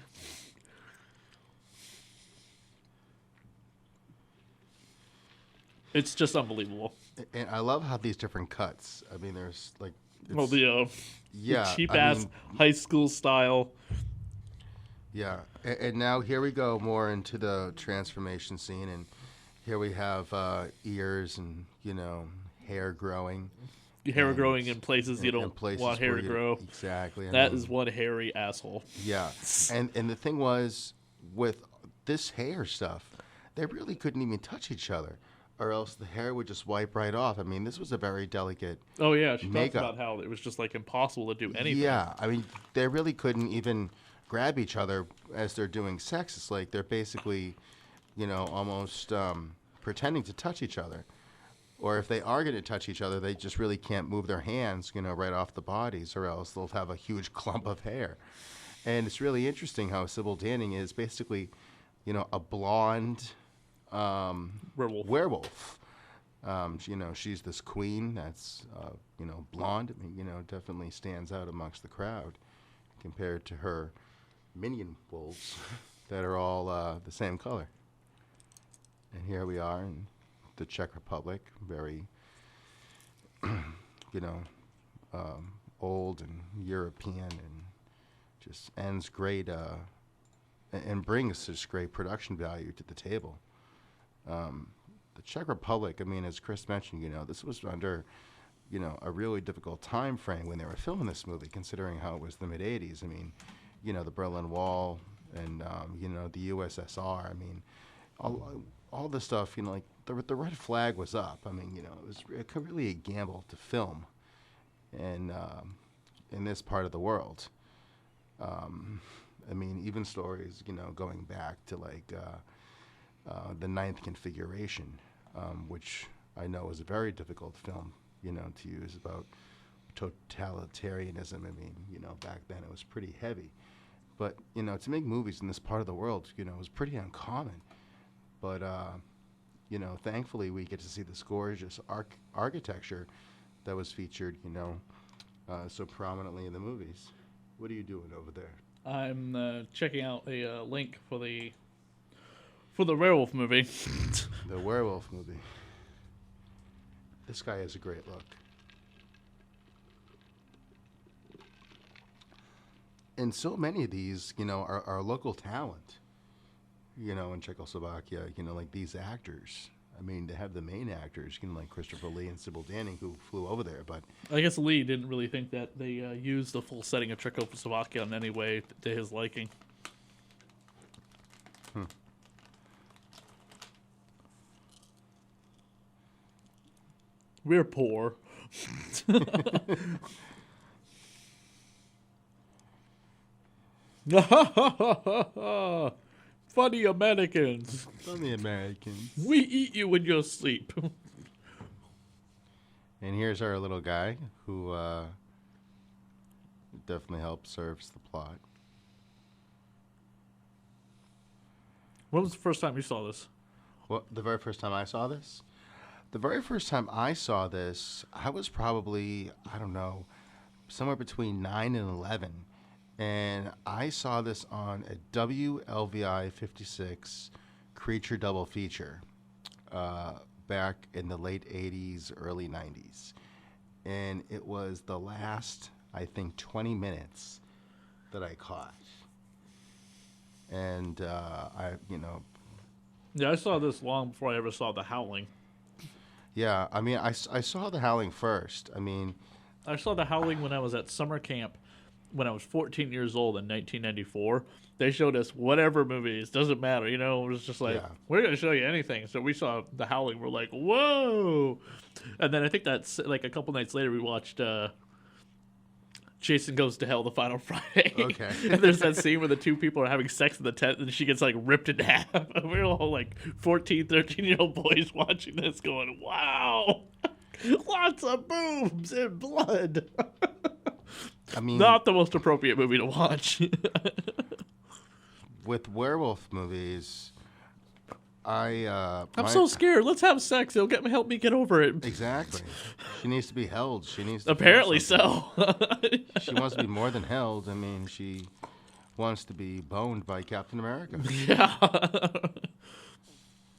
It's just unbelievable. And I love how these different cuts. I mean, there's like... the cheap-ass high school style... Yeah, and now here we go more into the transformation scene, and here we have ears and, hair growing, hair and growing in places you in don't places want hair where to you- grow. Exactly. That is one hairy asshole. Yeah, and the thing was with this hair stuff, they really couldn't even touch each other, or else the hair would just wipe right off. I mean, this was a very delicate. Oh yeah, she talks Makeup. about how it was just like impossible to do anything. Yeah, I mean, they really couldn't even grab each other as they're doing sex. It's like they're basically, almost pretending to touch each other. Or if they are going to touch each other, they just really can't move their hands, right off the bodies, or else they'll have a huge clump of hair. And it's really interesting how Sybil Danning is basically, a blonde werewolf. She's this queen that's, blonde. I mean, definitely stands out amongst the crowd compared to her minion wolves that are all the same color. And here we are in the Czech Republic, very, old and European, and just ends great and brings this great production value to the table. The Czech Republic, I mean, as Chris mentioned, this was under, a really difficult time frame when they were filming this movie, considering how it was the mid-'80s. I mean, the Berlin Wall and, the USSR. I mean, all this stuff, like the red flag was up. I mean, it was really a gamble to film in this part of the world. I mean, even stories, going back to like the Ninth Configuration, which I know is a very difficult film, to use about totalitarianism. I mean, back then it was pretty heavy. But, to make movies in this part of the world, was pretty uncommon. But, thankfully we get to see this gorgeous architecture that was featured, so prominently in the movies. What are you doing over there? I'm checking out a link for the Werewolf movie. The Werewolf movie. This guy has a great look. And so many of these, are local talent. In Czechoslovakia, like these actors. I mean, they have the main actors, like Christopher Lee and Sybil Danning, who flew over there. But I guess Lee didn't really think that they used the full setting of Czechoslovakia in any way to his liking. We're poor. Funny Americans. Funny Americans. We eat you in your sleep. And here's our little guy who definitely helps serves the plot. When was the first time you saw this? Well, the very first time I saw this? The very first time I saw this, I was probably, I don't know, somewhere between 9 and 11. And I saw this on a WLVI 56 Creature double feature back in the late 80s, early 90s. And it was the last, I think, 20 minutes that I caught. And Yeah, I saw this long before I ever saw The Howling. Yeah, I mean, I saw The Howling first. I mean, I saw The Howling when I was at summer camp when I was 14 years old in 1994. They showed us whatever movies, doesn't matter, it was just like, we're going to show you anything. So we saw The Howling, we're like, whoa! And then I think that's like a couple nights later we watched Jason Goes to Hell, The Final Friday. Okay. And there's that scene where the two people are having sex in the tent and she gets like ripped in half. And we're all like 14, 13-year-old boys watching this going, wow! Lots of boobs and blood. I mean, not the most appropriate movie to watch. With werewolf movies, I'm so scared. Let's have sex. It'll help me get over it. Exactly. She needs to be held. She needs to apparently so. She wants to be more than held. I mean, she wants to be boned by Captain America. Yeah.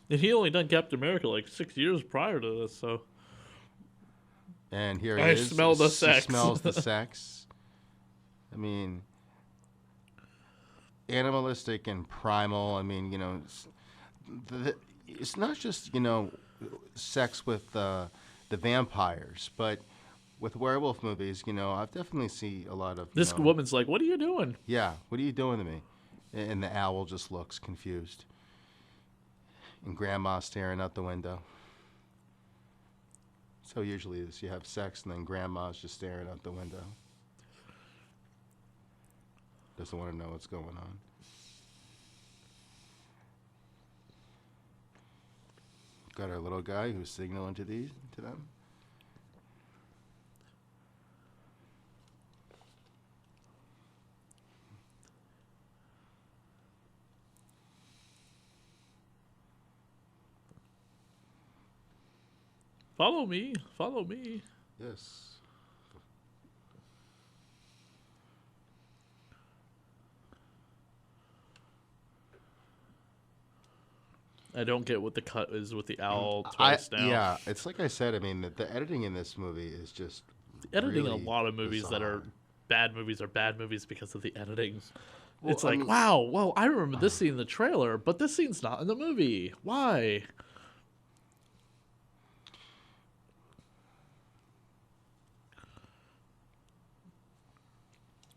And he only done Captain America like 6 years prior to this, so. And here I it is. smell the sex. She smells the sex. I mean, animalistic and primal. I mean, it's not just, sex with the vampires, but with werewolf movies, I've definitely seen a lot of This woman's like, "What are you doing?" yeah, what are you doing to me? And the owl just looks confused. And grandma staring out the window. So usually is you have sex and then grandma's just staring out the window. Doesn't want to know what's going on. Got our little guy who's signaling to them. Follow me. Follow me. Yes. I don't get what the cut is with the owl twice now. Yeah, it's like I said. I mean, the editing in this movie is just Editing really in a lot of movies bizarre. that are bad movies because of the editing. Well, It's like, wow, well, I remember this scene in the trailer, but this scene's not in the movie. Why?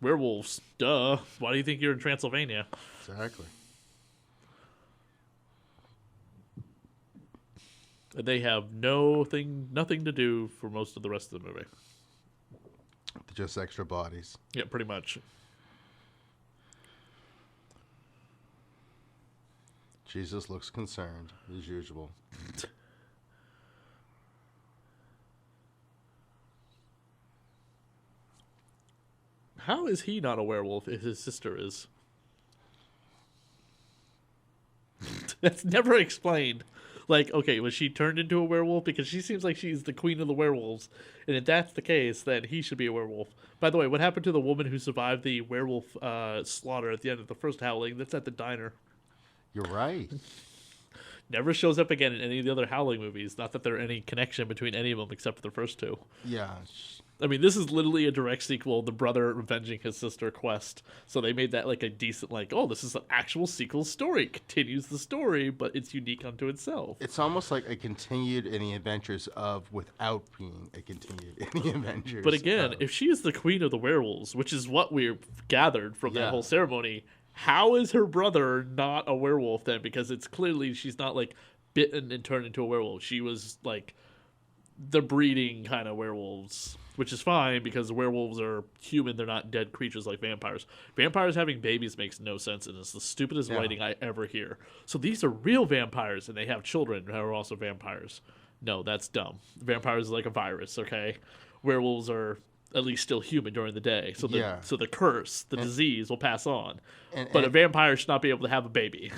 Werewolves, duh. Why do you think you're in Transylvania? Exactly. And they have nothing to do for most of the rest of the movie. Just extra bodies. Yeah, pretty much. Jesus looks concerned, as usual. How is he not a werewolf if his sister is? That's never explained. Like, okay, was she turned into a werewolf? Because she seems like she's the queen of the werewolves. And if that's the case, then he should be a werewolf. By the way, what happened to the woman who survived the werewolf slaughter at the end of the first Howling? That's at the diner. You're right. Never shows up again in any of the other Howling movies. Not that there are any connection between any of them except for the first two. Yeah. I mean, this is literally a direct sequel, the brother avenging his sister quest. So they made that like a decent, like, oh, this is an actual sequel story. It continues the story, but it's unique unto itself. It's almost like a continued in the adventures of without being a continued in the adventures. But again, of. if she is the queen of the werewolves, which is what we've gathered from Yeah. that whole ceremony, how is her brother not a werewolf then? Because it's clearly she's not like bitten and turned into a werewolf. She was like the breeding kind of werewolves, which is fine because werewolves are human. They're not dead creatures like vampires. Vampires having babies makes no sense, and it's the stupidest writing I ever hear. So these are real vampires, and they have children who are also vampires. No, that's dumb. Vampires is like a virus, okay? Werewolves are at least still human during the day. So the curse, the disease will pass on. But a vampire should not be able to have a baby.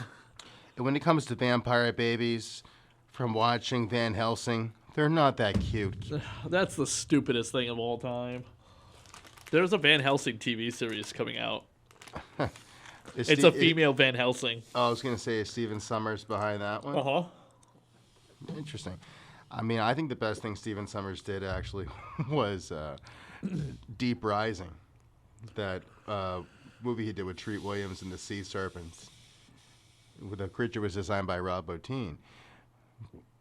And when it comes to vampire babies, from watching Van Helsing, they're not that cute. That's the stupidest thing of all time. There's a Van Helsing TV series coming out. It's a female Van Helsing. I was going to say, is Stephen Summers behind that one? Uh-huh. Interesting. I mean, I think the best thing Stephen Summers did actually was Deep Rising, that movie he did with Treat Williams and the Sea Serpents. The creature was designed by Rob Bottin.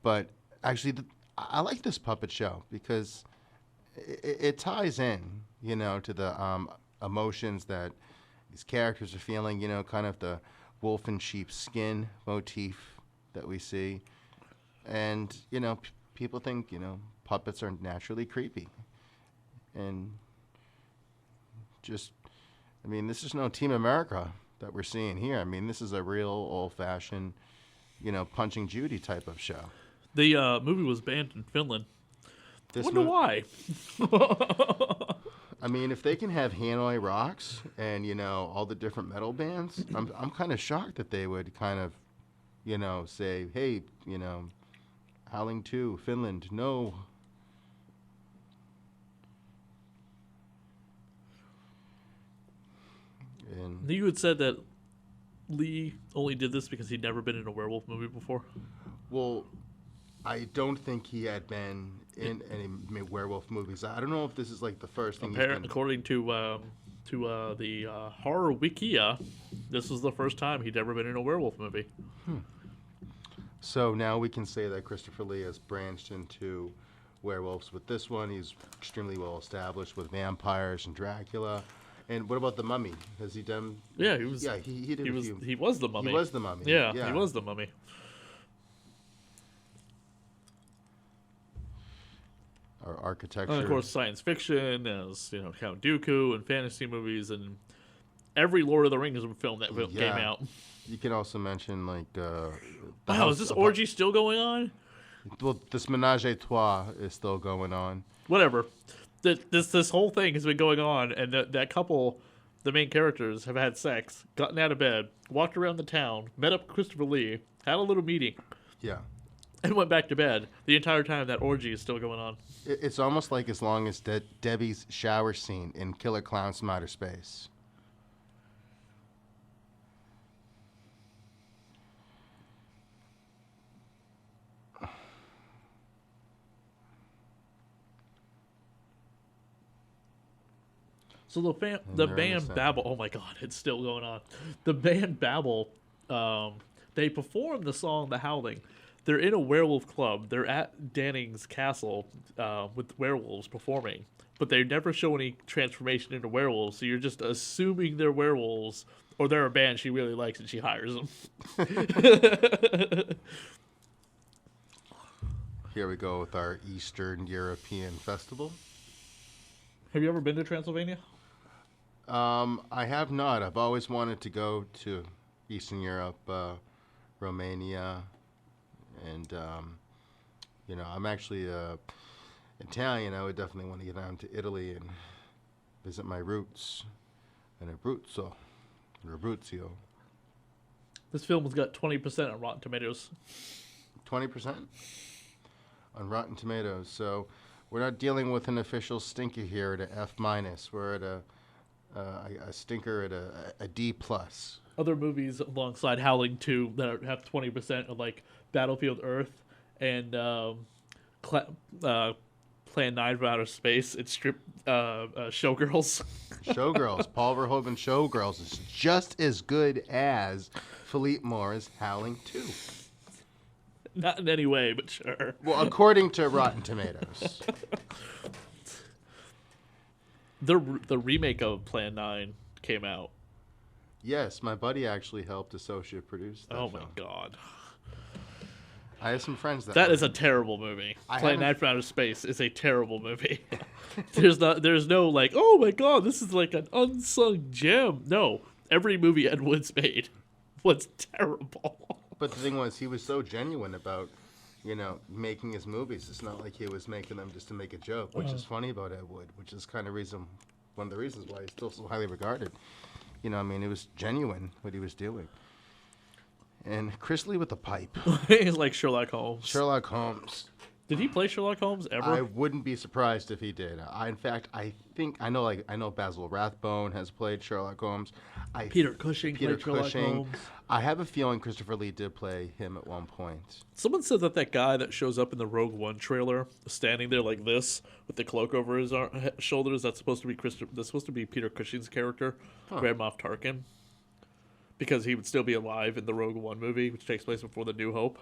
But actually, I like this puppet show because it ties in, to the emotions that these characters are feeling, kind of the wolf in sheep's skin motif that we see. And, people think, puppets are naturally creepy. And just, this is no Team America that we're seeing here. This is a real old-fashioned, Punching Judy type of show. The movie was banned in Finland. Wonder why. If they can have Hanoi Rocks and, all the different metal bands, I'm kind of shocked that they would kind of, say, hey, Howling 2, Finland, no. And You had said that Lee only did this because he'd never been in a werewolf movie before. Well, I don't think he had been in any werewolf movies. I don't know if this is like the first thing he's been. According to the Horror Wikia, this was the first time he'd ever been in a werewolf movie. So now we can say that Christopher Lee has branched into werewolves with this one. He's extremely well established with vampires and Dracula. And what about the Mummy? Has he done? Yeah, he was. Yeah, he did. He was the Mummy. He was the Mummy. Yeah, he was the Mummy. Our architecture. And of course, science fiction, as Count Dooku, and fantasy movies, and every Lord of the Rings film that came out. You can also mention like. Wow, is this orgy still going on? Well, this menage a trois is still going on. Whatever. This whole thing has been going on, and that couple, the main characters, have had sex, gotten out of bed, walked around the town, met up with Christopher Lee, had a little meeting. Yeah. And went back to bed. The entire time that orgy is still going on. It's almost like as long as Debbie's shower scene in Killer Clowns from Outer Space. So the band Babel, oh my god, it's still going on. The band Babel, they perform the song The Howling. They're in a werewolf club. They're at Danning's castle with werewolves performing. But they never show any transformation into werewolves, so you're just assuming they're werewolves, or they're a band she really likes and she hires them. Here we go with our Eastern European festival. Have you ever been to Transylvania? I have not. I've always wanted to go to Eastern Europe, Romania, and I'm actually Italian. I would definitely want to get down to Italy and visit my roots and Abruzzo. This film has got 20% on Rotten Tomatoes. 20% on Rotten Tomatoes. So we're not dealing with an official stinker here at a F-. We're at a stinker at a D+. Other movies alongside Howling 2 that have 20% are like Battlefield Earth and Plan 9 from Outer Space. It's Showgirls. Showgirls. Paul Verhoeven Showgirls is just as good as Philippe Moore's Howling 2. Not in any way, but sure. Well, according to Rotten Tomatoes. The remake of Plan 9 came out. Yes, my buddy actually helped associate produce that Oh film. my god. I have some friends that is a terrible movie. Plan 9 from Outer Space is a terrible movie. There's no like, oh my god, this is like an unsung gem. No, every movie Ed Wood's made was terrible. But the thing was, he was so genuine about, making his movies. It's not like he was making them just to make a joke, which is funny about Ed Wood, which is one of the reasons why he's still so highly regarded. It was genuine what he was doing. And Chris Lee with the pipe. He's like Sherlock Holmes. Sherlock Holmes. Did he play Sherlock Holmes ever? I wouldn't be surprised if he did. In fact, I know Basil Rathbone has played Sherlock Holmes. Peter Cushing played Sherlock Holmes. I have a feeling Christopher Lee did play him at one point. Someone said that guy that shows up in the Rogue One trailer, standing there like this with the cloak over his shoulders, that's supposed to be Peter Cushing's character, Grand Moff Tarkin, because he would still be alive in the Rogue One movie, which takes place before the New Hope.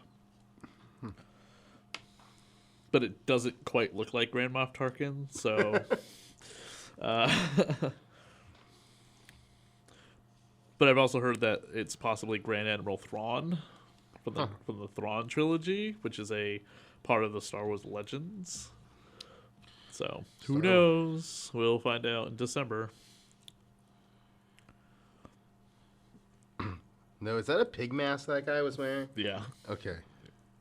But it doesn't quite look like Grand Moff Tarkin, so... But I've also heard that it's possibly Grand Admiral Thrawn from the Thrawn trilogy, which is a part of the Star Wars Legends. So, who knows? We'll find out in December. No, is that a pig mask that guy was wearing? Yeah. Okay.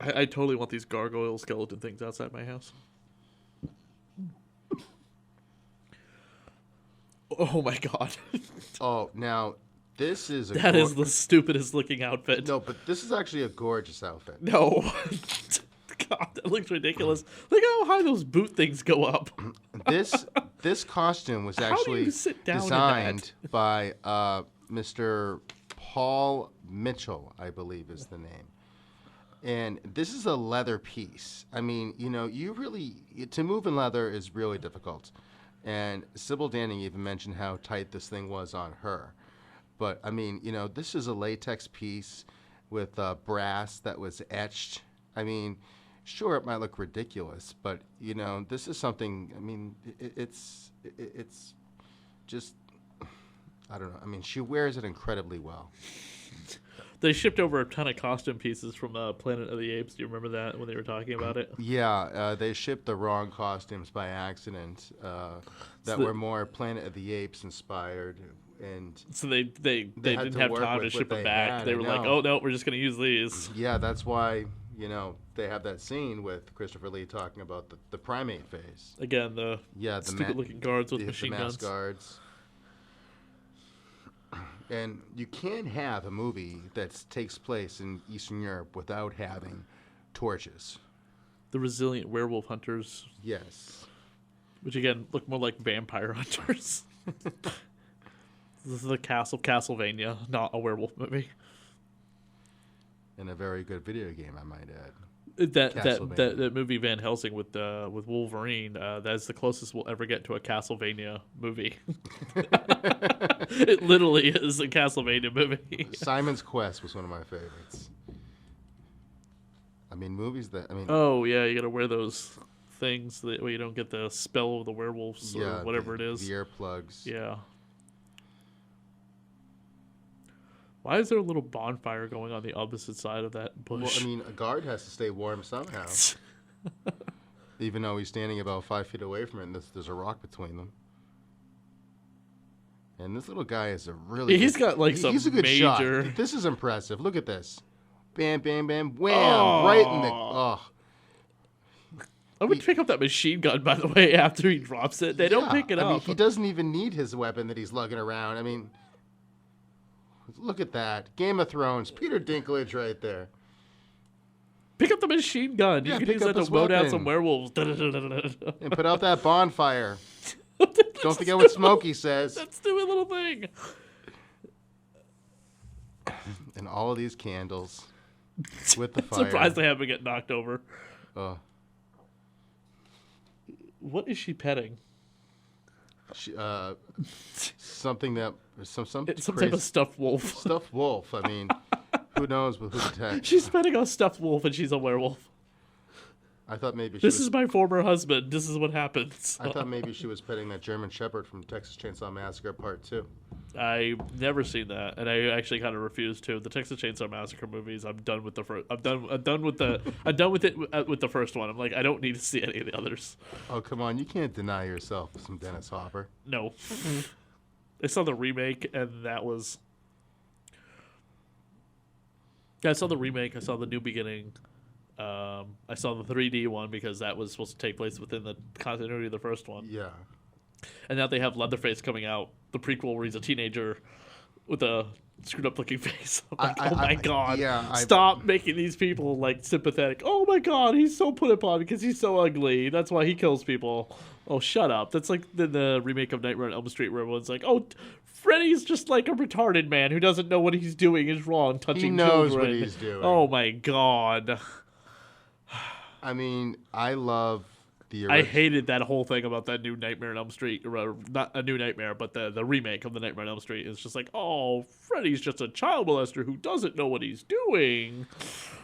I totally want these gargoyle skeleton things outside my house. Oh my god. Oh, now, this is That is the stupidest looking outfit. No, but this is actually a gorgeous outfit. No. God, that looks ridiculous. Look how high those boot things go up. This costume was actually designed by Mr. Paul Mitchell, I believe is the name. And this is a leather piece. I mean, to move in leather is really difficult. And Sybil Danning even mentioned how tight this thing was on her. But, I mean, this is a latex piece with brass that was etched. I mean, Sure, it might look ridiculous, but this is something. I mean, it's just, I don't know. I mean, she wears it incredibly well. They shipped over a ton of costume pieces from Planet of the Apes. Do you remember that when they were talking about it? Yeah, they shipped the wrong costumes by accident that were more Planet of the Apes inspired, and so they didn't have time to ship them back. They were like, "Oh no, we're just going to use these." Yeah, that's why they have that scene with Christopher Lee talking about the primate face. Again, the stupid-looking guards with machine the guns. Guards. And you can't have a movie that takes place in Eastern Europe without having torches. The resilient werewolf hunters. Yes. Which, again, look more like vampire hunters. This is the Castlevania, not a werewolf movie. And a very good video game, I might add. That movie Van Helsing with Wolverine, that's the closest we'll ever get to a Castlevania movie. It literally is a Castlevania movie. Simon's Quest was one of my favorites. I mean, movies that Oh yeah, you gotta wear those things that way you don't get the spell of the werewolves or whatever it is. The earplugs. Yeah. Why is there a little bonfire going on the opposite side of that bush? Well, I mean, a guard has to stay warm somehow. Even though he's standing about 5 feet away from it, and there's a rock between them. And this little guy is a really... He's got like some he's a good major... shot. This is impressive. Look at this. Bam, bam, bam, wham! Right in the... Oh. I would pick up that machine gun, by the way, after he drops it. They don't pick it up. I mean, he doesn't even need his weapon that he's lugging around. I mean... Look at that. Game of Thrones. Peter Dinklage right there. Pick up the machine gun. You can use that to mow down some werewolves. And put out that bonfire. Don't forget what Smokey says. That stupid little thing. And all of these candles with the fire. I'm surprised they haven't get knocked over. Oh. What is she petting? Something that some type of stuffed wolf. Stuffed wolf. I mean, who knows with who attacked? She's petting a stuffed wolf, and she's a werewolf. I thought maybe this is my former husband. This is what happens. I thought maybe she was petting that German Shepherd from Texas Chainsaw Massacre Part 2. I've never seen that, and I actually kind of refuse to. The Texas Chainsaw Massacre movies, I'm done with the first. I'm done with it with the first one. I'm like, I don't need to see any of the others. Oh come on, you can't deny yourself some Dennis Hopper. No, I saw the remake, and that was. Yeah, I saw the remake. I saw the New Beginning. I saw the 3D one because that was supposed to take place within the continuity of the first one. Yeah. And now they have Leatherface coming out, the prequel where he's a teenager with a screwed up looking face. I'm like, oh my god. Stop making these people like sympathetic. Oh my god, he's so put upon because he's so ugly. That's why he kills people. Oh, shut up. That's like the remake of Nightmare on Elm Street where everyone's like, oh, Freddy's just like a retarded man who doesn't know what he's doing is wrong, touching children. He knows what he's doing. Oh my god. I mean, I love the I hated that whole thing about that new Nightmare on Elm Street. Or, not a new Nightmare, but the remake of the Nightmare on Elm Street. It's just like, oh, Freddy's just a child molester who doesn't know what he's doing.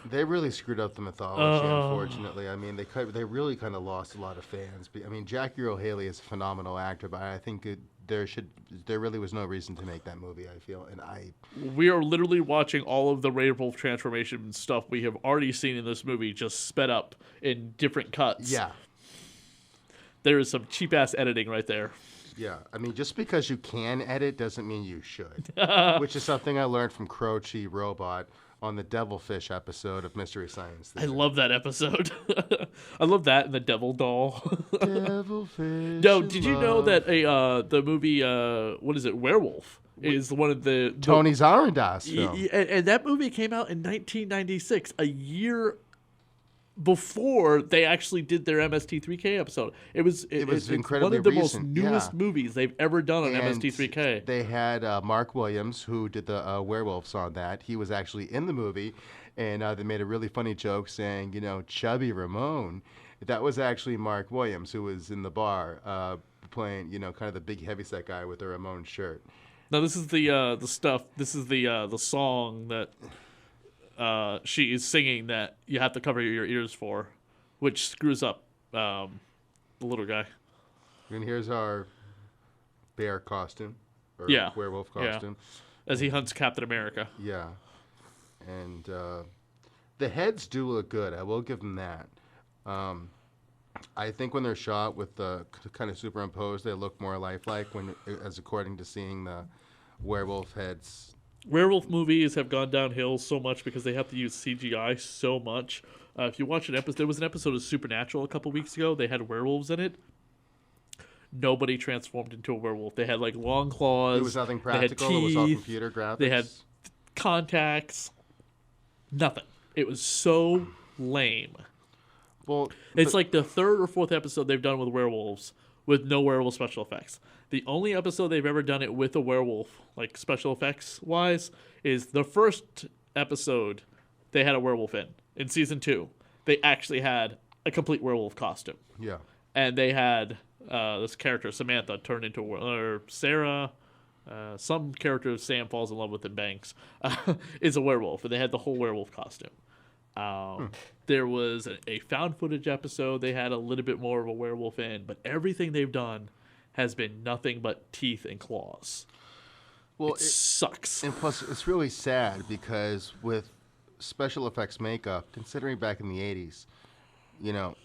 They really screwed up the mythology, unfortunately. I mean, they really kind of lost a lot of fans. I mean, Jackie Earle Haley is a phenomenal actor, but I think there really was no reason to make that movie, I feel. And we are literally watching all of the Werewolf transformation stuff we have already seen in this movie just sped up in different cuts. Yeah. There is some cheap-ass editing right there. Yeah. I mean, just because you can edit doesn't mean you should. Which is something I learned from Croce Robot on the Devilfish episode of Mystery Science Theater. I love that episode. I love that and the Devil Doll. Devilfish. No, did you know that the movie, what is it, Werewolf, is one of the... Tony Zarandas film. And that movie came out in 1996, a year before they actually did their MST3K episode. It was incredibly one of the recent, most newest movies they've ever done on and MST3K. They had Mark Williams, who did the werewolves on that. He was actually in the movie, and they made a really funny joke saying, Chubby Ramon. That was actually Mark Williams, who was in the bar playing, kind of the big heavyset guy with the Ramon shirt. Now this is the stuff. This is the song that she is singing that you have to cover your ears for. which screws up the little guy. And here's our bear costume, or Yeah. werewolf Yeah. costume. As he hunts Captain America. Yeah. And the heads do look good. I will give them that. I think when they're shot with the kind of superimposed, they look more lifelike as according to seeing the werewolf heads. Werewolf movies have gone downhill so much because they have to use CGI so much. If you watch an episode, there was an episode of Supernatural a couple weeks ago. They had werewolves in it. Nobody transformed into a werewolf. They had like long claws. It was nothing They had practical. It was all teeth. computer graphics. They had contacts. Nothing. It was so lame. Well, It's like the third or fourth episode they've done with werewolves with no werewolf special effects. The only episode they've ever done it with a werewolf, like special effects wise, is the first episode they had a werewolf in season 2. They actually had a complete werewolf costume. yeah. And they had this character, Samantha, turned into or Sarah, some character Sam falls in love with in Banks, is a werewolf. And they had the whole werewolf costume. There was a found footage episode they had a little bit more of a werewolf in, but everything they've done has been nothing but teeth and claws. Well, it sucks. And plus, it's really sad because with special effects makeup, considering back in the 80s,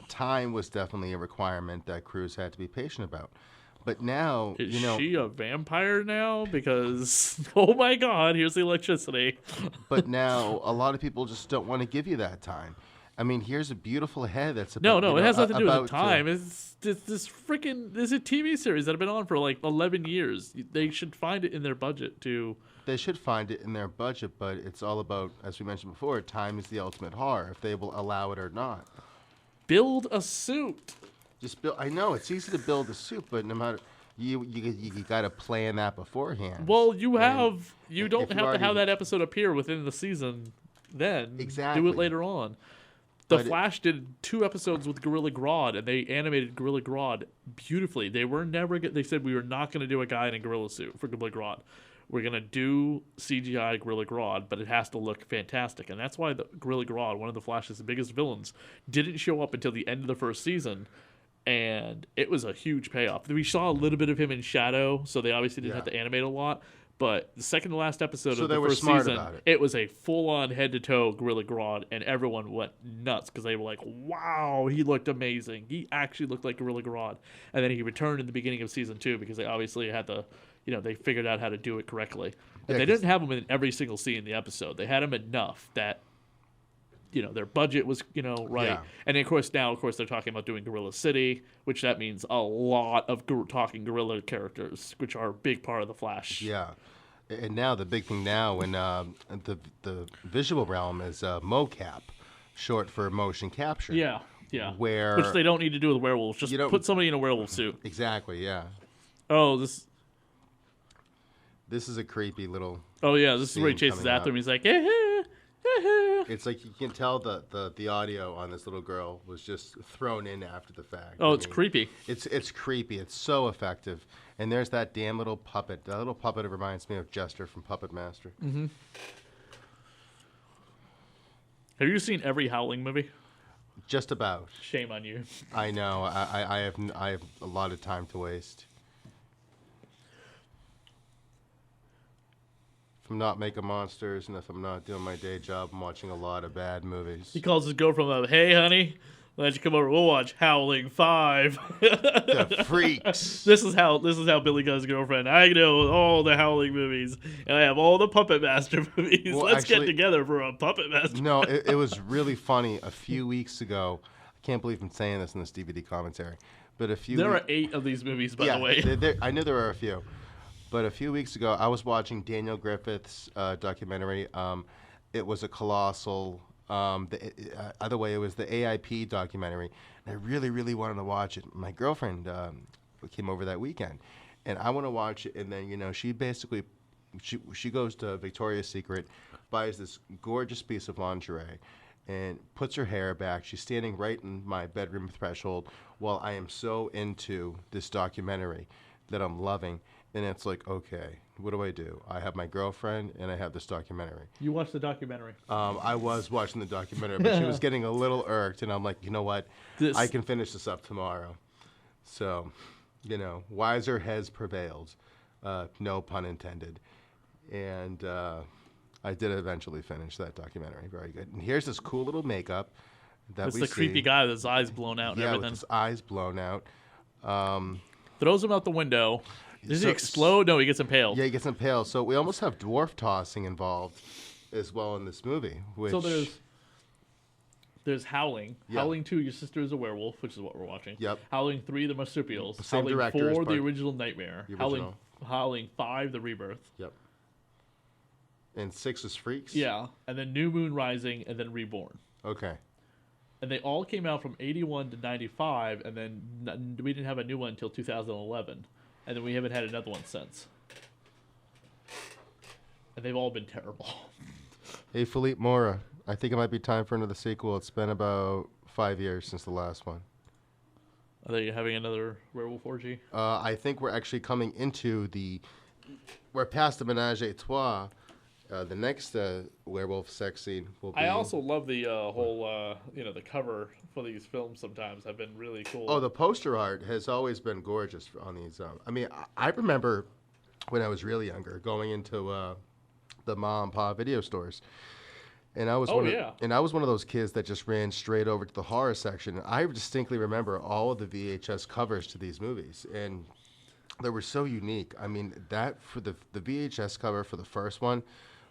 time was definitely a requirement that crews had to be patient about. But now, Is she a vampire now? Because, oh my God, here's the electricity. But now, a lot of people just don't want to give you that time. I mean, here's a beautiful head that's No, it has nothing to do with the time. It's this freaking... There's a TV series that have been on for like 11 years. They should find it in their budget to... They should find it in their budget, but it's all about, as we mentioned before, time is the ultimate horror, if they will allow it or not. Build a suit. Just build. I know it's easy to build a suit, but no matter you got to plan that beforehand. Well, you don't have to already have that episode appear within the season. Then Exactly. do it later on. The Flash did 2 episodes with Gorilla Grodd, and they animated Gorilla Grodd beautifully. They said we were not going to do a guy in a gorilla suit for Gorilla Grodd. We're going to do CGI Gorilla Grodd, but it has to look fantastic. And that's why the Gorilla Grodd, one of the Flash's biggest villains, didn't show up until the end of the first season. And it was a huge payoff. We saw a little bit of him in shadow, so they obviously didn't have to animate a lot. But the second to last episode of the first season, it was a full-on head-to-toe Gorilla Grodd, and everyone went nuts because they were like, wow, he looked amazing. He actually looked like Gorilla Grodd. And then he returned in the beginning of season 2 because they obviously had to, they figured out how to do it correctly. And they didn't have him in every single scene in the episode. They had him enough that their budget was, right. Yeah. And of course, now, they're talking about doing Gorilla City, which that means a lot of talking gorilla characters, which are a big part of the Flash. Yeah. And now the big thing now in the visual realm is mocap, short for motion capture. Yeah. Which they don't need to do with werewolves. Just put somebody in a werewolf suit. Exactly, yeah. Oh, this is a creepy little... Oh, yeah, this is where he chases after him. He's like, It's like you can tell the audio on this little girl was just thrown in after the fact. Oh, it's creepy. It's creepy. It's so effective. And there's that damn little puppet. That little puppet reminds me of Jester from Puppet Master. Mm-hmm. Have you seen every Howling movie? Just about. Shame on you. I know. I have a lot of time to waste. If I'm not making monsters and if I'm not doing my day job, I'm watching a lot of bad movies. He calls his girlfriend up, hey, honey, why don't you come over? We'll watch Howling 5. The freaks. This is how Billy got his girlfriend. I know all the Howling movies, and I have all the Puppet Master movies. Well, Let's get together for a Puppet Master. No, it was really funny. A few weeks ago, I can't believe I'm saying this in this DVD commentary, but There are 8 of these movies, by the way. I knew there were a few. But a few weeks ago, I was watching Daniel Griffith's documentary. It was a colossal... other way, it was the AIP documentary. And I really, really wanted to watch it. My girlfriend came over that weekend. And I want to watch it. And then, she basically... She goes to Victoria's Secret, buys this gorgeous piece of lingerie, and puts her hair back. She's standing right in my bedroom threshold while I am so into this documentary that I'm loving. And it's like, okay, what do I do? I have my girlfriend and I have this documentary. You watched the documentary. I was watching the documentary, but she was getting a little irked, and I'm like, you know what? I can finish this up tomorrow. So, wiser heads prevailed. No pun intended. And I did eventually finish that documentary. Very good. And here's this cool little makeup that It's we the see. creepy guy with his eyes blown out and Yeah, everything. with his eyes blown out. Throws him out the window. Does he So- explode? No, he gets impaled. Yeah, he gets impaled. So we almost have dwarf tossing involved as well in this movie. Which, So there's Howling. Yeah. Howling 2, Your Sister is a Werewolf, which is what we're watching. Yep. Howling 3, The Marsupials. Same Howling director as 4, The part- Original Nightmare. The original. Howling 5, The Rebirth. Yep. And 6 is Freaks? Yeah. And then New Moon Rising, and then Reborn. Okay. And they all came out from 81 to 95, and then we didn't have a new one until 2011. And then we haven't had another one since. And they've all been terrible. Hey, Philippe Mora, I think it might be time for another sequel. It's been about 5 years since the last one. Are they having another werewolf orgy? I think we're actually coming into we're past the menage a trois. The next werewolf sex scene will be... I also love the whole, the cover for these films sometimes have been really cool. Oh, the poster art has always been gorgeous on these. I remember when I was really younger going into the mom and pop video stores. And I was I was one of those kids that just ran straight over to the horror section. I distinctly remember all of the VHS covers to these movies, and they were so unique. I mean, that for the VHS cover for the first one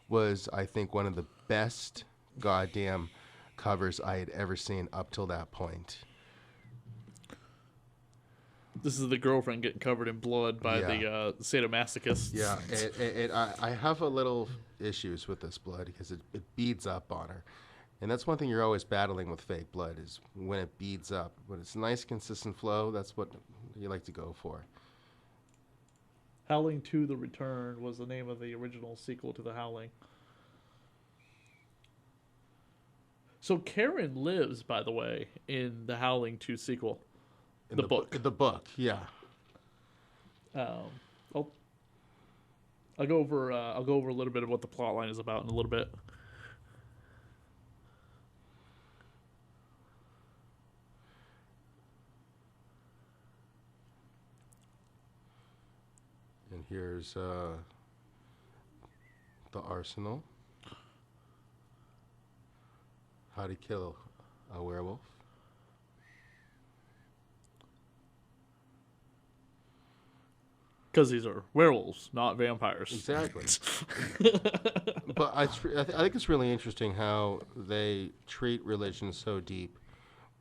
was, I think, one of the best goddamn covers I had ever seen up till that point. This is the girlfriend getting covered in blood by the sadomasochists. Yeah, and I have a little issues with this blood because it beads up on her. And that's one thing you're always battling with fake blood is when it beads up. When it's a nice, consistent flow, that's what you like to go for. Howling 2: The Return was the name of the original sequel to The Howling. So Karen lives, by the way, in the Howling 2 sequel. In the book. The book, yeah. I'll go over a little bit of what the plot line is about in a little bit. And here's the arsenal. How to kill a werewolf. Because these are werewolves, not vampires. Exactly. But I think it's really interesting how they treat religion so deep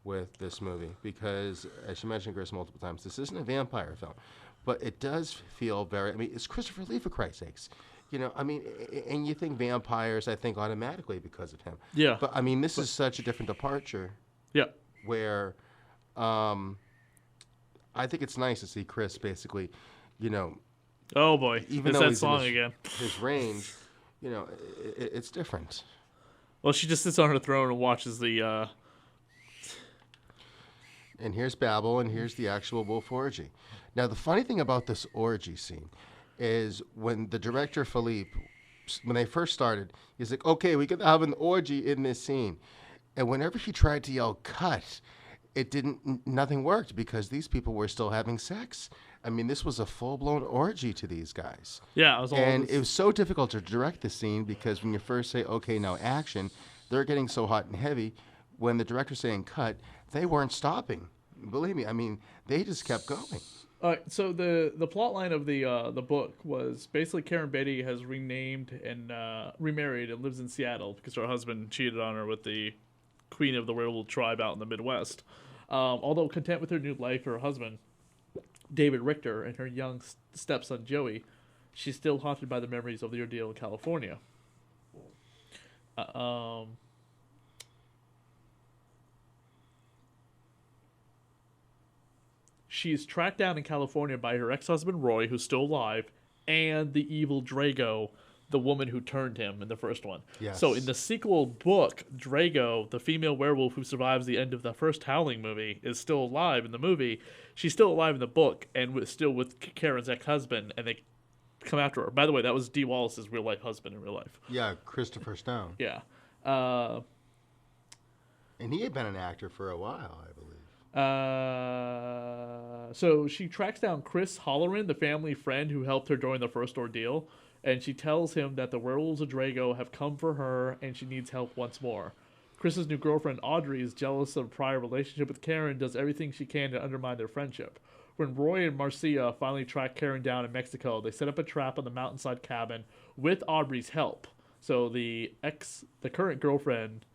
with this movie because, as you mentioned, Chris, multiple times, this isn't a vampire film, but it does feel very. I mean, it's Christopher Lee, for Christ's sakes. And you think vampires, I think, automatically because of him. Yeah. But I mean, this is such a different departure. Yeah. Where, I think it's nice to see Chris basically. Oh boy, even it's though that he's song in again. his range, it's different. Well, she just sits on her throne and watches the. And here's Babel, and here's the actual wolf orgy. Now, the funny thing about this orgy scene is when the director Philippe, when they first started, he's like, "Okay, we can have an orgy in this scene," and whenever he tried to yell "cut," nothing worked because these people were still having sex. I mean, this was a full-blown orgy to these guys. Yeah, it was all it was so difficult to direct the scene because when you first say, okay, now action, they're getting so hot and heavy. When the director's saying cut, they weren't stopping. Believe me, I mean, they just kept going. All right, so the plot line of the book was basically Karen Beatty has renamed and remarried and lives in Seattle because her husband cheated on her with the queen of the werewolf tribe out in the Midwest. Although content with her new life, her husband, David Richter, and her young stepson, Joey, she's still haunted by the memories of the ordeal in California. She's tracked down in California by her ex-husband, Roy, who's still alive, and the evil Drago, the woman who turned him in the first one. Yes. So in the sequel book, Drago, the female werewolf who survives the end of the first Howling movie, is still alive in the movie. She's still alive in the book and still with Karen's ex-husband, and they come after her. By the way, that was Dee Wallace's real-life husband in real life. Yeah, Christopher Stone. Yeah. And he had been an actor for a while, I believe. So she tracks down Chris Halloran, the family friend who helped her during the first ordeal, and she tells him that the werewolves of Drago have come for her and she needs help once more. Chris's new girlfriend, Audrey, is jealous of a prior relationship with Karen, does everything she can to undermine their friendship. When Roy and Marcia finally track Karen down in Mexico, they set up a trap on the mountainside cabin with Audrey's help. So the current girlfriend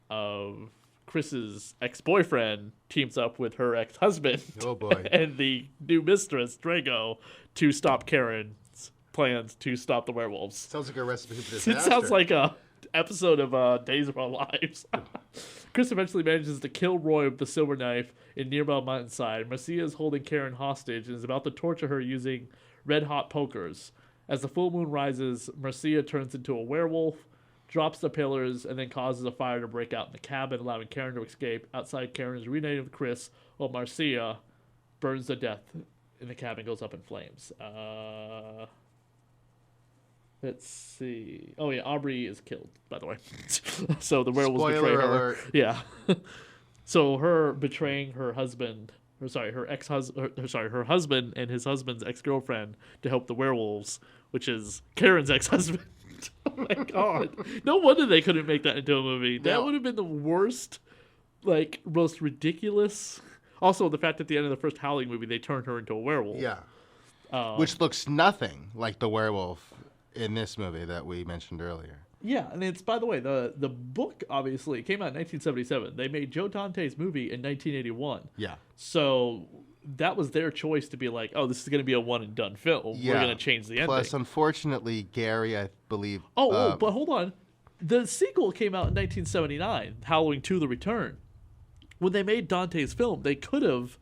of Chris's ex-boyfriend teams up with her ex-husband Oh boy. and the new mistress, Drago, to stop Karen's plans to stop the werewolves. Sounds like a recipe for disaster. It sounds like a episode of Days of Our Lives. Chris eventually manages to kill Roy with the silver knife in nearby mountainside. Marcia is holding Karen hostage and is about to torture her using red-hot pokers. As the full moon rises, Marcia turns into a werewolf, drops the pillars, and then causes a fire to break out in the cabin, allowing Karen to escape. Outside, Karen is reunited with Chris, while Marcia burns to death in the cabin, goes up in flames. Let's see. Oh, yeah, Aubrey is killed, by the way. So the werewolves betray Spoiler her. alert. Yeah. So her betraying her husband, her husband and his husband's ex-girlfriend to help the werewolves, which is Karen's ex-husband. Oh my god. No wonder they couldn't make that into a movie. That No. would have been the worst, most ridiculous. Also, the fact that at the end of the first Howling movie, they turned her into a werewolf. Yeah. Which looks nothing like the werewolf in this movie that we mentioned earlier. Yeah, and it's, by the way, the book, obviously, came out in 1977. They made Joe Dante's movie in 1981. Yeah. So that was their choice to be like, oh, this is going to be a one-and-done film. Yeah. We're going to change the ending. Plus, unfortunately, Gary, I believe... But hold on. The sequel came out in 1979, Howling 2: The Return. When they made Dante's film, they could have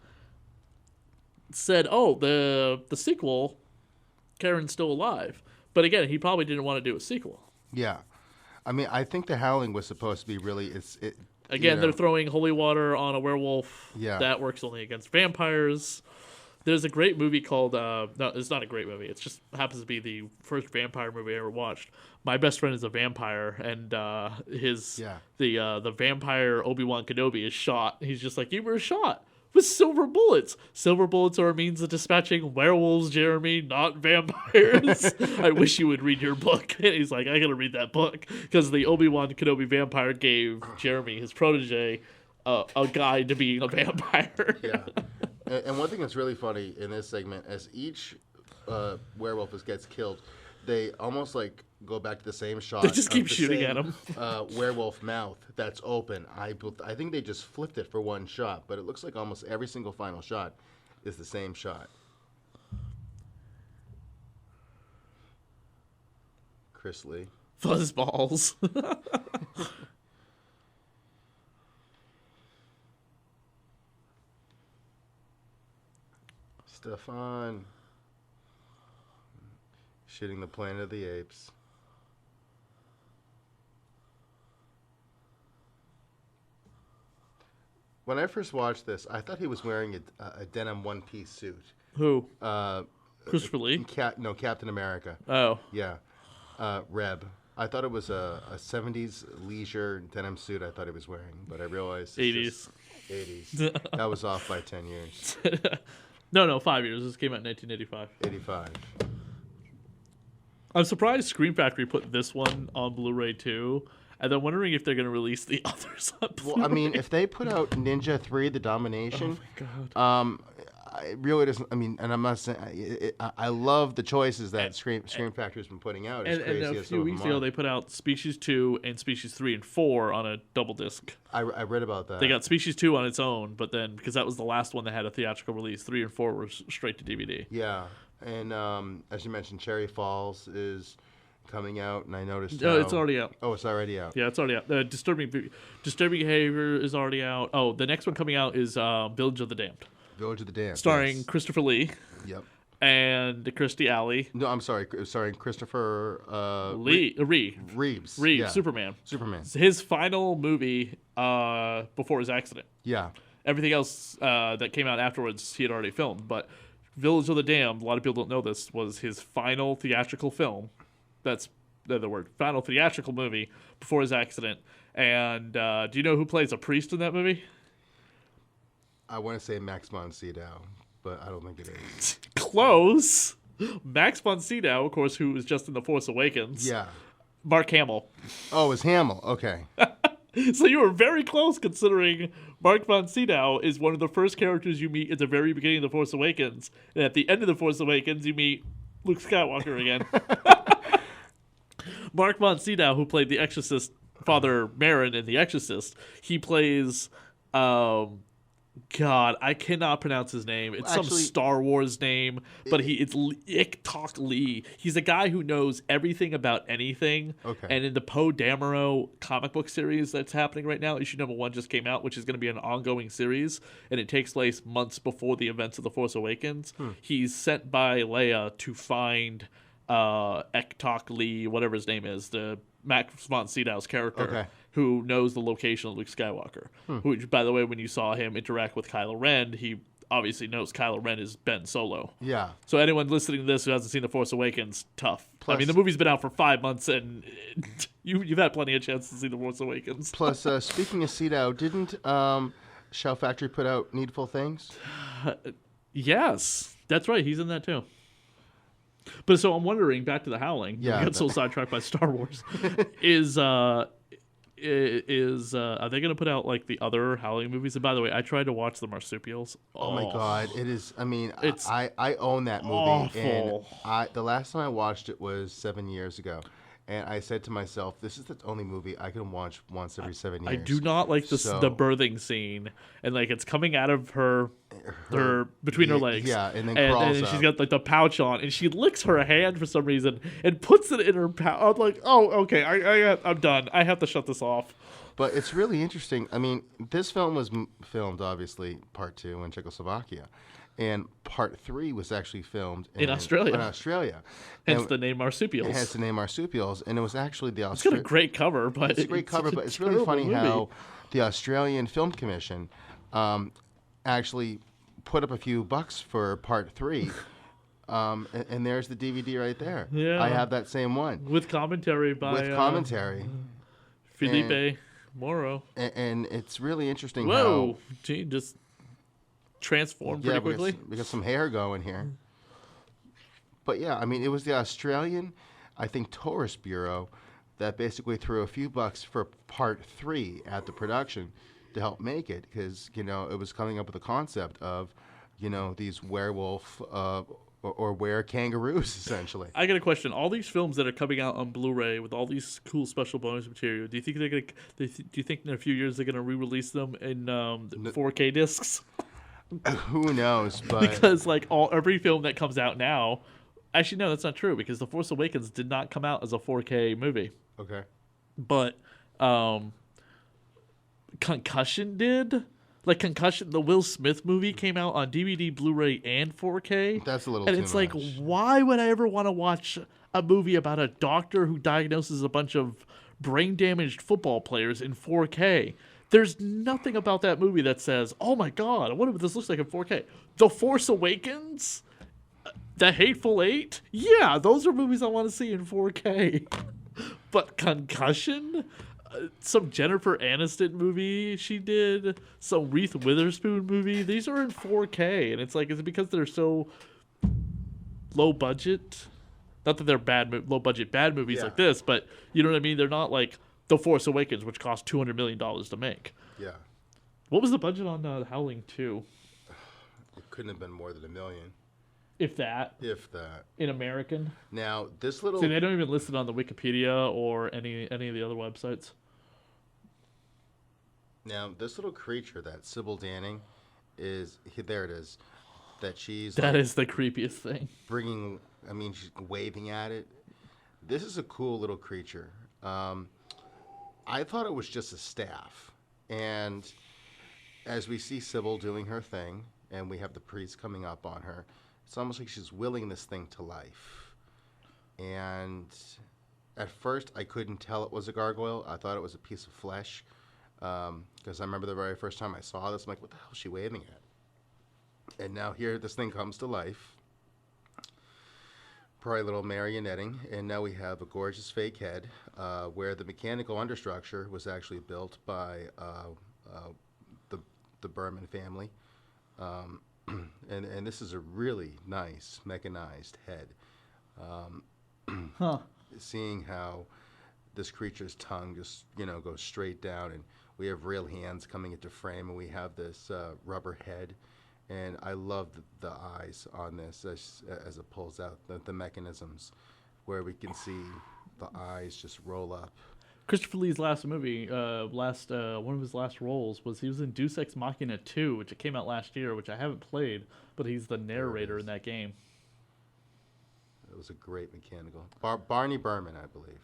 said, oh, the sequel, Karen's still alive. But again, he probably didn't want to do a sequel. Yeah. I mean, I think the Howling was supposed to be really... They're throwing holy water on a werewolf. Yeah. That works only against vampires. There's a great movie called... no, it's not a great movie. It just happens to be the first vampire movie I ever watched. My best friend is a vampire, and the vampire Obi-Wan Kenobi is shot. He's just like, you were shot with silver bullets. Silver bullets are a means of dispatching werewolves, Jeremy, not vampires. I wish you would read your book. And he's like, I gotta read that book. Because the Obi-Wan Kenobi vampire gave Jeremy, his protege, a guide to being a vampire. Yeah. And one thing that's really funny in this segment, as each werewolf gets killed, they almost go back to the same shot. They just keep shooting at him. Werewolf mouth that's open. I think they just flipped it for one shot, but it looks like almost every single final shot is the same shot. Chris Lee. Fuzzballs. Stefan. Shooting the Planet of the Apes. When I first watched this, I thought he was wearing a denim one-piece suit. Who? Christopher Lee? Captain America. Oh. Yeah. Reb. I thought it was a 70s leisure denim suit I thought he was wearing, but I realized it's 80s. 80s. That was off by 10 years. No, 5 years. This came out in 1985. 85. I'm surprised Scream Factory put this one on Blu-ray too, and I'm wondering if they're going to release the others on Blu-ray. Well, I mean, if they put out Ninja 3: The Domination, oh my god, it really doesn't. I mean, and I'm not saying I love the choices that Scream Factory's been putting out. As crazy and a as few weeks ago, they put out Species 2 and Species 3 and 4 on a double disc. I read about that. They got Species 2 on its own, but then because that was the last one that had a theatrical release, 3 and 4 were straight to DVD. Yeah, and as you mentioned, Cherry Falls is coming out, and I noticed. No, it's already out. Oh, it's already out. Yeah, it's already out. Disturbing Behavior is already out. Oh, the next one coming out is Village of the Damned. Village of the Damned. Starring yes. Christopher Lee. Yep. and Kirstie Alley. No, I'm sorry, Christopher Reeves, Yeah. Superman. Superman. His final movie before his accident. Yeah. Everything else that came out afterwards, he had already filmed. But Village of the Damned, a lot of people don't know this, was his final theatrical film. That's the word. Final theatrical movie before his accident. And do you know who plays a priest in that movie? I want to say Max von Sydow, but I don't think it is. Close. Max von Sydow, of course, who was just in The Force Awakens. Yeah. Mark Hamill. Oh, it was Hamill. Okay. So you were very close, considering Mark von Sydow is one of the first characters you meet at the very beginning of The Force Awakens. And at the end of The Force Awakens, you meet Luke Skywalker again. Mark von Sydow, who played the Exorcist, Father Merrin in The Exorcist, he plays... God, I cannot pronounce his name. It's some Star Wars name, but it's Ik-Tok Lee. He's a guy who knows everything about anything. Okay. And in the Poe Dameron comic book series that's happening right now, issue number 1 just came out, which is going to be an ongoing series, and it takes place months before the events of The Force Awakens. He's sent by Leia to find Ik-Tok Lee, whatever his name is, the Max von Sydow's character, who knows the location of Luke Skywalker. Which, by the way, when you saw him interact with Kylo Ren, he obviously knows Kylo Ren is Ben Solo. Yeah. So anyone listening to this who hasn't seen The Force Awakens, tough. Plus, I mean, the movie's been out for 5 months, and you've had plenty of chance to see The Force Awakens. Plus, speaking of Sydow, didn't Shout Factory put out Needful Things? Yes, that's right. He's in that too. But so I'm wondering, back to the Howling. Yeah, we got so sidetracked by Star Wars. Are they going to put out like the other Howling movies? And by the way, I tried to watch the Marsupials. Oh my God, it is. I mean, it's I own that movie, awful. and the last time I watched it was 7 years ago. And I said to myself, this is the only movie I can watch once every 7 years. I do not like the birthing scene. And like it's coming out of her between her legs. Yeah, and then crawls and up. she's got like the pouch on, and she licks her hand for some reason and puts it in her pouch. I'm like, oh, okay, I'm done. I have to shut this off. But it's really interesting. I mean, this film was filmed, obviously, part 2 in Czechoslovakia. And part 3 was actually filmed in Australia. Hence the name Marsupials. And it was actually the It's got a great cover, but it's a great cover. But it's really funny how the Australian Film Commission actually put up a few bucks for part 3. And there's the DVD right there. Yeah. I have that same one. With commentary by... Felipe Moro. And it's really interesting how... Gee, just... transformed pretty quickly. We got some hair going here. But yeah, I mean, it was the Australian, I think, Tourist Bureau that basically threw a few bucks for part 3 at the production to help make it, because, you know, it was coming up with the concept of, you know, these werewolf or were-kangaroos, essentially. I got a question. All these films that are coming out on Blu-ray with all these cool special bonus material, do you think do you think in a few years they're going to re-release them in 4K discs? Who knows? But because like every film that comes out now, actually no, that's not true, because The Force Awakens did not come out as a 4K movie. Okay. But Concussion did. Like Concussion, the Will Smith movie came out on DVD, Blu-ray, and 4K. That's a little and too it's much. like, why would I ever want to watch a movie about a doctor who diagnoses a bunch of brain-damaged football players in 4K? There's nothing about that movie that says, oh my God, I wonder what this looks like in 4K. The Force Awakens? The Hateful Eight? Yeah, those are movies I want to see in 4K. But Concussion? Some Jennifer Aniston movie she did, some Reese Witherspoon movie. These are in 4K, and it's like, is it because they're so low budget? Not that they're low budget bad movies like this, but you know what I mean? They're not like The Force Awakens, which cost $200 million to make. Yeah. What was the budget on Howling 2? It couldn't have been more than $1 million. If that. In American. Now, this little... See, they don't even list it on the Wikipedia or any of the other websites. Now, this little creature that Sybil Danning is... There it is. That she's... That is the creepiest thing. She's waving at it. This is a cool little creature. I thought it was just a staff. And as we see Sybil doing her thing, and we have the priest coming up on her, it's almost like she's willing this thing to life. And at first, I couldn't tell it was a gargoyle. I thought it was a piece of flesh. Because I remember the very first time I saw this, I'm like, what the hell is she waving at? And now here, this thing comes to life. Probably a little marionetting. And now we have a gorgeous fake head, where the mechanical understructure was actually built by the Berman family. And this is a really nice mechanized head. Seeing how this creature's tongue just, goes straight down, and we have real hands coming into frame, and we have this rubber head. And I love the eyes on this as it pulls out the mechanisms, where we can see the eyes just roll up. Christopher Lee's last movie, one of his last roles was he was in Deus Ex Machina 2, which came out last year, which I haven't played, but he's the narrator in that game. It was a great mechanical. Barney Berman, I believe.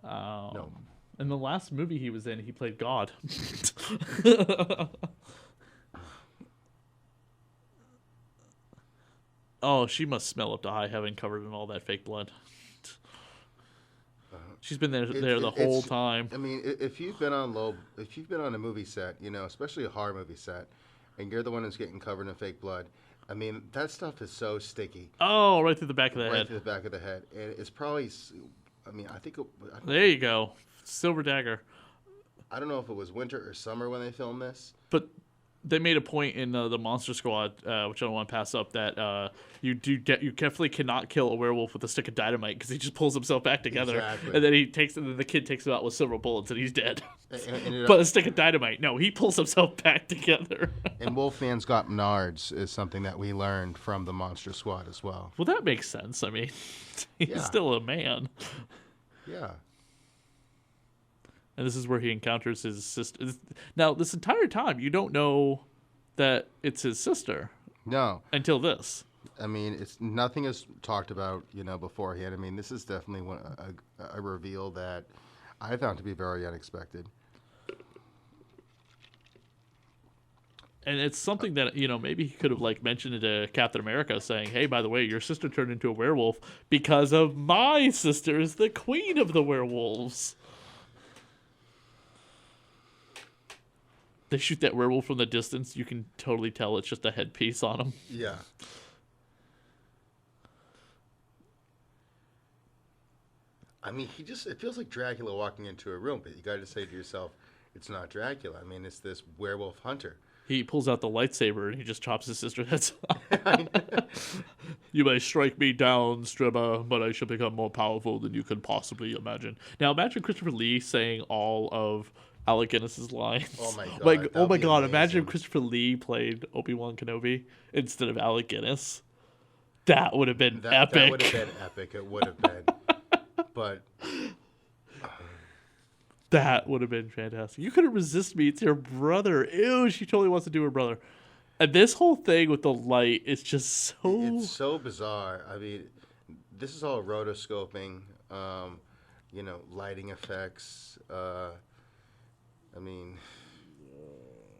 No. In the last movie he was in, he played God. Oh, she must smell up to high heaven covered in all that fake blood. She's been there the whole time. I mean, if you've been on a movie set, especially a horror movie set, and you're the one who's getting covered in fake blood, I mean, that stuff is so sticky. Oh, right through the back of the head. Right through the back of the head, and it's probably. I mean, there you go, Silver Dagger. I don't know if it was winter or summer when they filmed this, but they made a point in the Monster Squad, which I don't want to pass up, that you definitely cannot kill a werewolf with a stick of dynamite, because he just pulls himself back together, exactly. And then the kid takes him out with silver bullets, and he's dead. But a stick of dynamite, no, he pulls himself back together. And Wolfman's got Menards is something that we learned from the Monster Squad as well. Well, that makes sense. I mean, he's still a man. Yeah. And this is where he encounters his sister. Now, this entire time, you don't know that it's his sister. No. Until this. I mean, nothing is talked about, beforehand. I mean, this is definitely a reveal that I found to be very unexpected. And it's something that, maybe he could have, mentioned it to Captain America, saying, hey, by the way, your sister turned into a werewolf because of my sister is the queen of the werewolves. They shoot that werewolf from the distance. You can totally tell it's just a headpiece on him. Yeah. I mean, it feels like Dracula walking into a room, but you got to say to yourself, it's not Dracula. I mean, it's this werewolf hunter. He pulls out the lightsaber and he just chops his sister's head off. You may strike me down, Strimmer, but I shall become more powerful than you could possibly imagine. Now, imagine Christopher Lee saying all of Alec Guinness's lines. Oh my god! Oh my god! Amazing. Imagine if Christopher Lee played Obi-Wan Kenobi instead of Alec Guinness. That would have been epic. That would have been epic. It would have been. But that would have been fantastic. You couldn't resist me. It's your brother. Ew, she totally wants to do her brother. And this whole thing with the light is just so... It's so bizarre. I mean, this is all rotoscoping, lighting effects. I mean,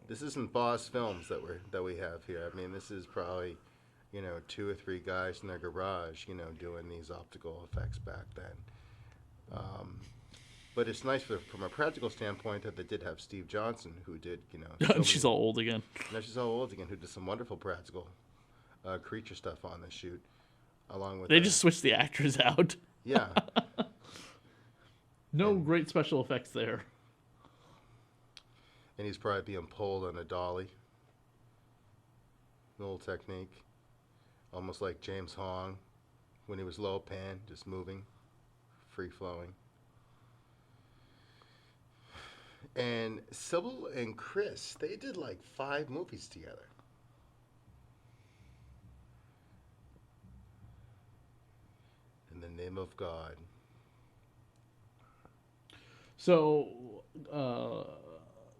this isn't Boss Films that we have here. I mean, this is probably, 2 or 3 guys in their garage, doing these optical effects back then. But it's nice from a practical standpoint that they did have Steve Johnson, who did, And she's all old again. Now she's all old again, who did some wonderful practical creature stuff on this shoot, along with. They just switched the actors out. Yeah. No great special effects there. And he's probably being pulled on a dolly. An old technique, almost like James Hong, when he was low pan, just moving, free flowing. And Sybil and Chris, they did 5 movies together. In the name of God. So,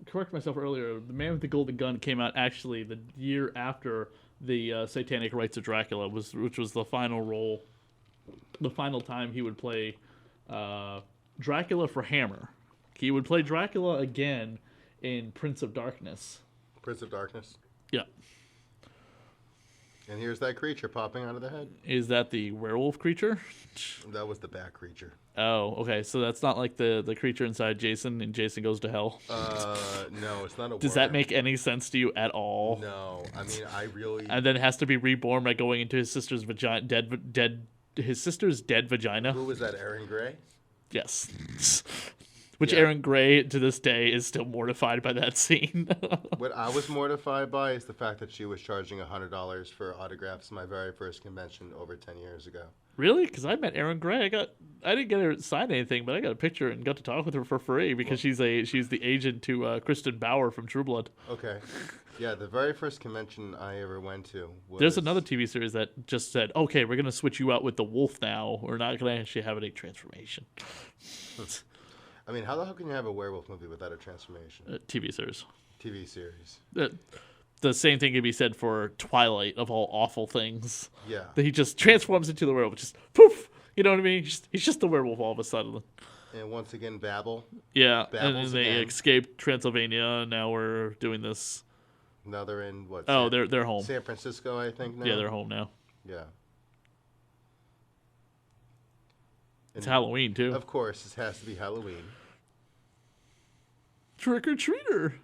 correct myself earlier, The Man with the Golden Gun came out actually the year after the Satanic Rites of Dracula, which was the final role, the final time he would play Dracula for Hammer. He would play Dracula again in Prince of Darkness. Prince of Darkness? Yeah. And here's that creature popping out of the head. Is that the werewolf creature? That was the bat creature. Oh, okay. So that's not like the creature inside Jason, and Jason goes to hell. No, it's not a. Does that make any sense to you at all? No, I mean I really. And then it has to be reborn by going into his sister's vagina, his sister's dead vagina. Who was that? Aaron Gray. Yes. Which Yeah. Aaron Gray to this day is still mortified by that scene. What I was mortified by is the fact that she was charging $100 for autographs at my very first convention over 10 years ago. Really? Because I met Aaron Gray. I didn't get her to sign anything, but I got a picture and got to talk with her for free because she's the agent to Kristen Bauer from True Blood. Okay. Yeah, the very first convention I ever went to was... There's another TV series that just said, okay, we're going to switch you out with the wolf now. We're not going to actually have any transformation. I mean, how the hell can you have a werewolf movie without a transformation? TV series. TV series. The same thing can be said for Twilight, of all awful things. Yeah. That he just transforms into the werewolf. Just poof! You know what I mean? He's just the werewolf all of a sudden. And once again, Babel. Yeah, and Babbles then they again. escaped Transylvania, and now we're doing this. Now they're in, what? Oh, they're home. San Francisco, I think, now? Yeah, they're home now. Yeah. It's Halloween, too. Of course, this has to be Halloween. Trick or treater.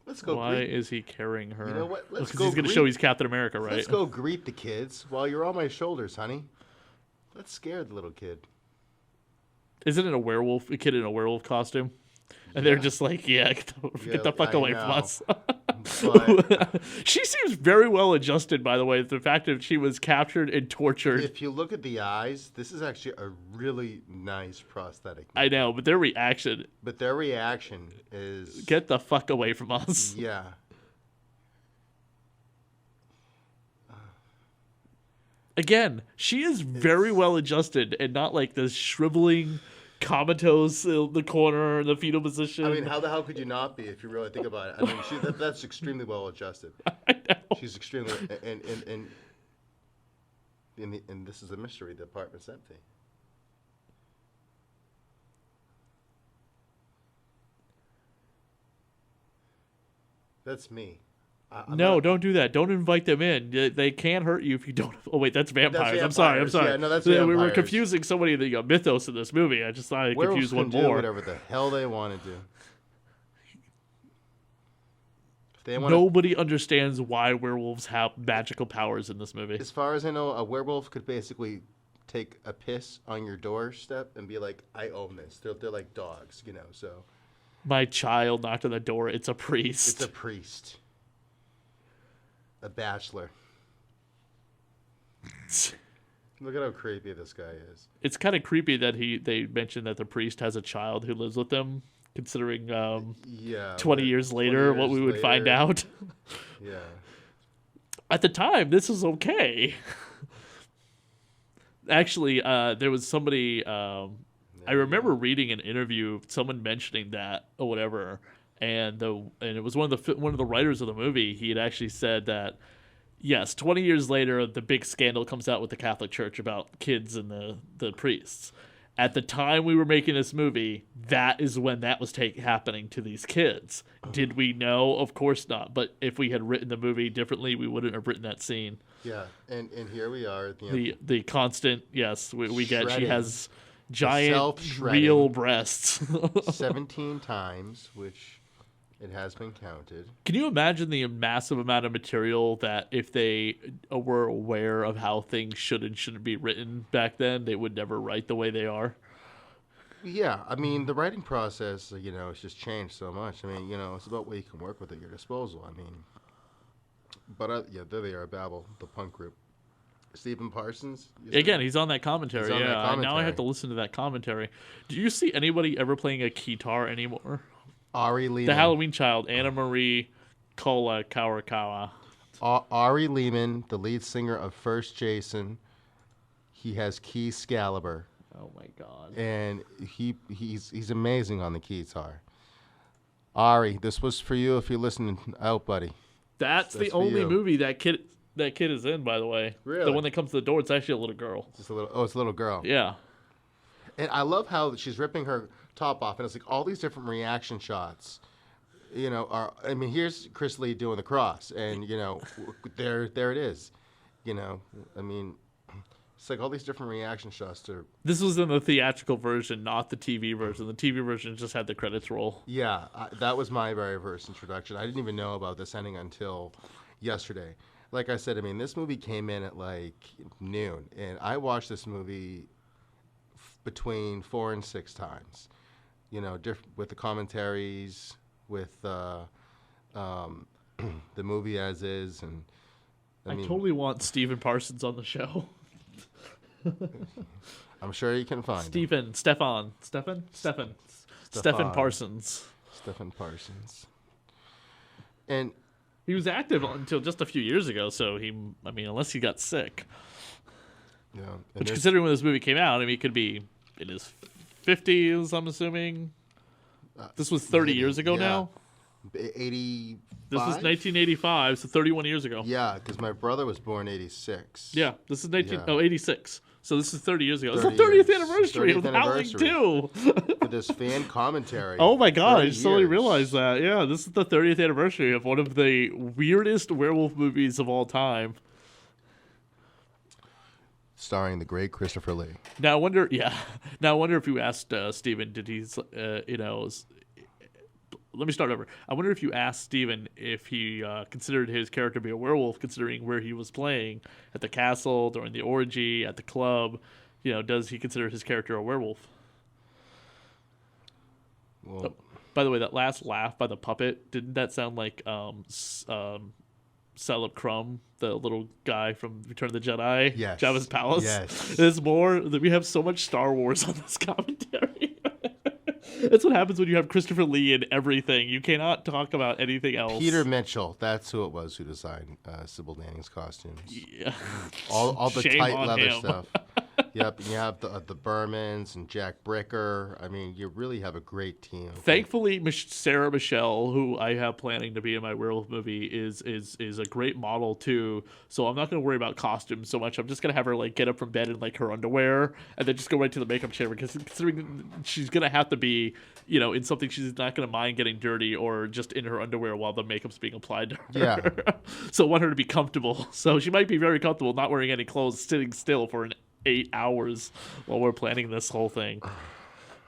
Let's go Why greet... is he carrying her? You know what? Let's Because go he's going to greet- show he's Captain America, right? Let's go greet the kids while you're on my shoulders, honey. Let's scare the little kid. Isn't it a kid in a werewolf costume? And they're just like, get the fuck I away from know. us. But She seems very well adjusted, by the way. The fact that she was captured and tortured. if you look at the eyes, this is actually a really nice prosthetic. I know, but their reaction, But their reaction is... get the fuck away from us. Yeah. Again, she is very well adjusted and not like this shriveling, comatose in the corner, the fetal position. I mean, how the hell could you not be if you really think about it? I mean, that's extremely well adjusted. I know. She's extremely... And this is a mystery. The apartment's empty. That's me. I'm No, not- don't do that. Don't invite them in. They can't hurt you if you don't. Oh wait, that's vampires. I'm vampires. sorry. Yeah, no, that's We were vampires. confusing so many of the mythos in this movie. I just thought I'd Werewolves confuse one can do more. whatever the hell they want to do. If they want Nobody understands why werewolves have magical powers in this movie. as far as I know, a werewolf could basically take a piss on your doorstep and be like, "I own this." They're like dogs, you know. So My child knocked on the door. It's a priest. it's a priest, a bachelor. Look at how creepy this guy is. It's kind of creepy that they mentioned that the priest has a child who lives with them, considering Yeah. 20 but years 20 later what years we would find later- out. Yeah. At the time, this is okay. Actually, there was somebody. I remember reading an interview, someone mentioning that or whatever, and it was one of the writers of the movie. He had actually said that yes, 20 years later, the big scandal comes out with the Catholic Church about kids and the priests. At the time we were making this movie, that is when that was happening to these kids. Did we know? Of course not. But if we had written the movie differently, we wouldn't have written that scene. Yeah, and here we are at the end. The constant, yes, we get she Shredding. has giant self-shredding. real breasts. 17 times, which it has been counted. Can you imagine the massive amount of material that if they were aware of how things should and shouldn't be written back then, they would never write the way they are? Yeah, I mean, the writing process, it's just changed so much. I mean, it's about what you can work with at your disposal. I mean, but yeah, there they are, Babel, the punk group. Stephen Parsons. you said? Again, he's on that commentary. He's on that Now I commentary. have to listen to that commentary. Do you see anybody ever playing a guitar anymore? Ari Lehman. The Halloween child, Anna Marie Kawakawa. Ari Lehman, the lead singer of First Jason. He has key Excalibur, Oh my god. and he's amazing on the guitar. Ari, this was for you if you're listening out, buddy. That's the for only you. movie that kid is in, by the way. Really? The one that comes to the door, it's actually a little girl. It's a little girl. Yeah. And I love how she's ripping her top off, and it's like all these different reaction shots. Here's Chris Lee doing the cross, and there it is. You know, I mean, it's like all these different reaction shots to. This was in the theatrical version, not the TV version. The TV version just had the credits roll. Yeah, that was my very first introduction. I didn't even know about this ending until yesterday. Like I said, I mean, this movie came in at like noon, and I watched this movie between 4 and 6 times. You know, with the commentaries, with the movie as is, and I totally want Stephen Parsons on the show. I'm sure you can find Stephen Parsons. Stephen Parsons. And he was active until just a few years ago, so unless he got sick. Yeah. Which, considering when this movie came out, I mean, he could be in his 50s, I'm assuming. This was 30 years ago now? 85? This was 1985, so 31 years ago. Yeah, because my brother was born 86. Yeah, this is 86. So this is 30 years ago. It's the 30 30th years. anniversary 30th of Howling 2. For this fan commentary. Oh my god, I just totally years. realized that. Yeah, this is the 30th anniversary of one of the weirdest werewolf movies of all time. Starring the great Christopher Lee. Now I wonder if you asked Steven, did he, let me start over. I wonder if you asked Steven if he considered his character to be a werewolf, considering where he was playing at the castle, during the orgy, at the club. You know, does he consider his character a werewolf? Well, by the way, that last laugh by the puppet, didn't that sound like Salip Crumb, the little guy from Return of the Jedi? Yes. Jabba's palace? Yes. There's more. We have so much Star Wars on this commentary. That's what happens when you have Christopher Lee in everything. You cannot talk about anything else. Peter Mitchell, that's who it was who designed Sybil Danning's costumes. Yeah. All the Shame tight on leather him. stuff. Yep, and you have the Bermans and Jack Bricker. I mean, you really have a great team. Thankfully, Sarah Michelle, who I have planning to be in my werewolf movie, is a great model too. So I'm not going to worry about costumes so much. I'm just going to have her like get up from bed in like her underwear and then just go right to the makeup chair, because considering she's going to have to be, you know, in something she's not going to mind getting dirty, or just in her underwear while the makeup's being applied to her. Yeah. So I want her to be comfortable. So she might be very comfortable not wearing any clothes, sitting still for 8 hours while we're planning this whole thing.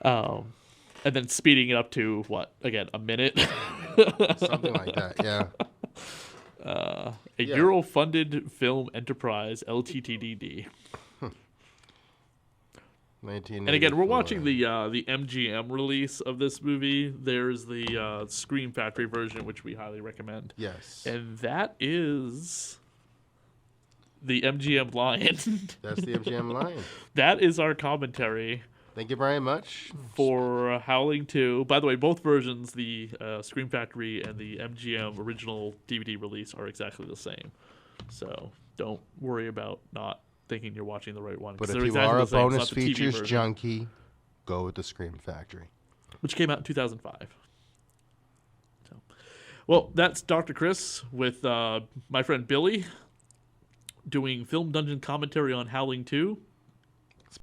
And then speeding it up to, what, again, a minute? Something like that, yeah. A Euro-funded film enterprise, LTTDD. And again, we're watching the MGM release of this movie. There's the Scream Factory version, which we highly recommend. Yes. And that is the MGM Lion. That's the MGM Lion. That is our commentary. Thank you very much. For Howling 2. By the way, both versions, the Scream Factory and the MGM original DVD release, are exactly the same. So don't worry about not thinking you're watching the right one. But if they're you exactly are the a same. bonus It's not the TV features version, junkie, go with the Scream Factory. which came out in 2005. So, well, that's Dr. Chris with my friend Billy doing Film Dungeon commentary on Howling 2.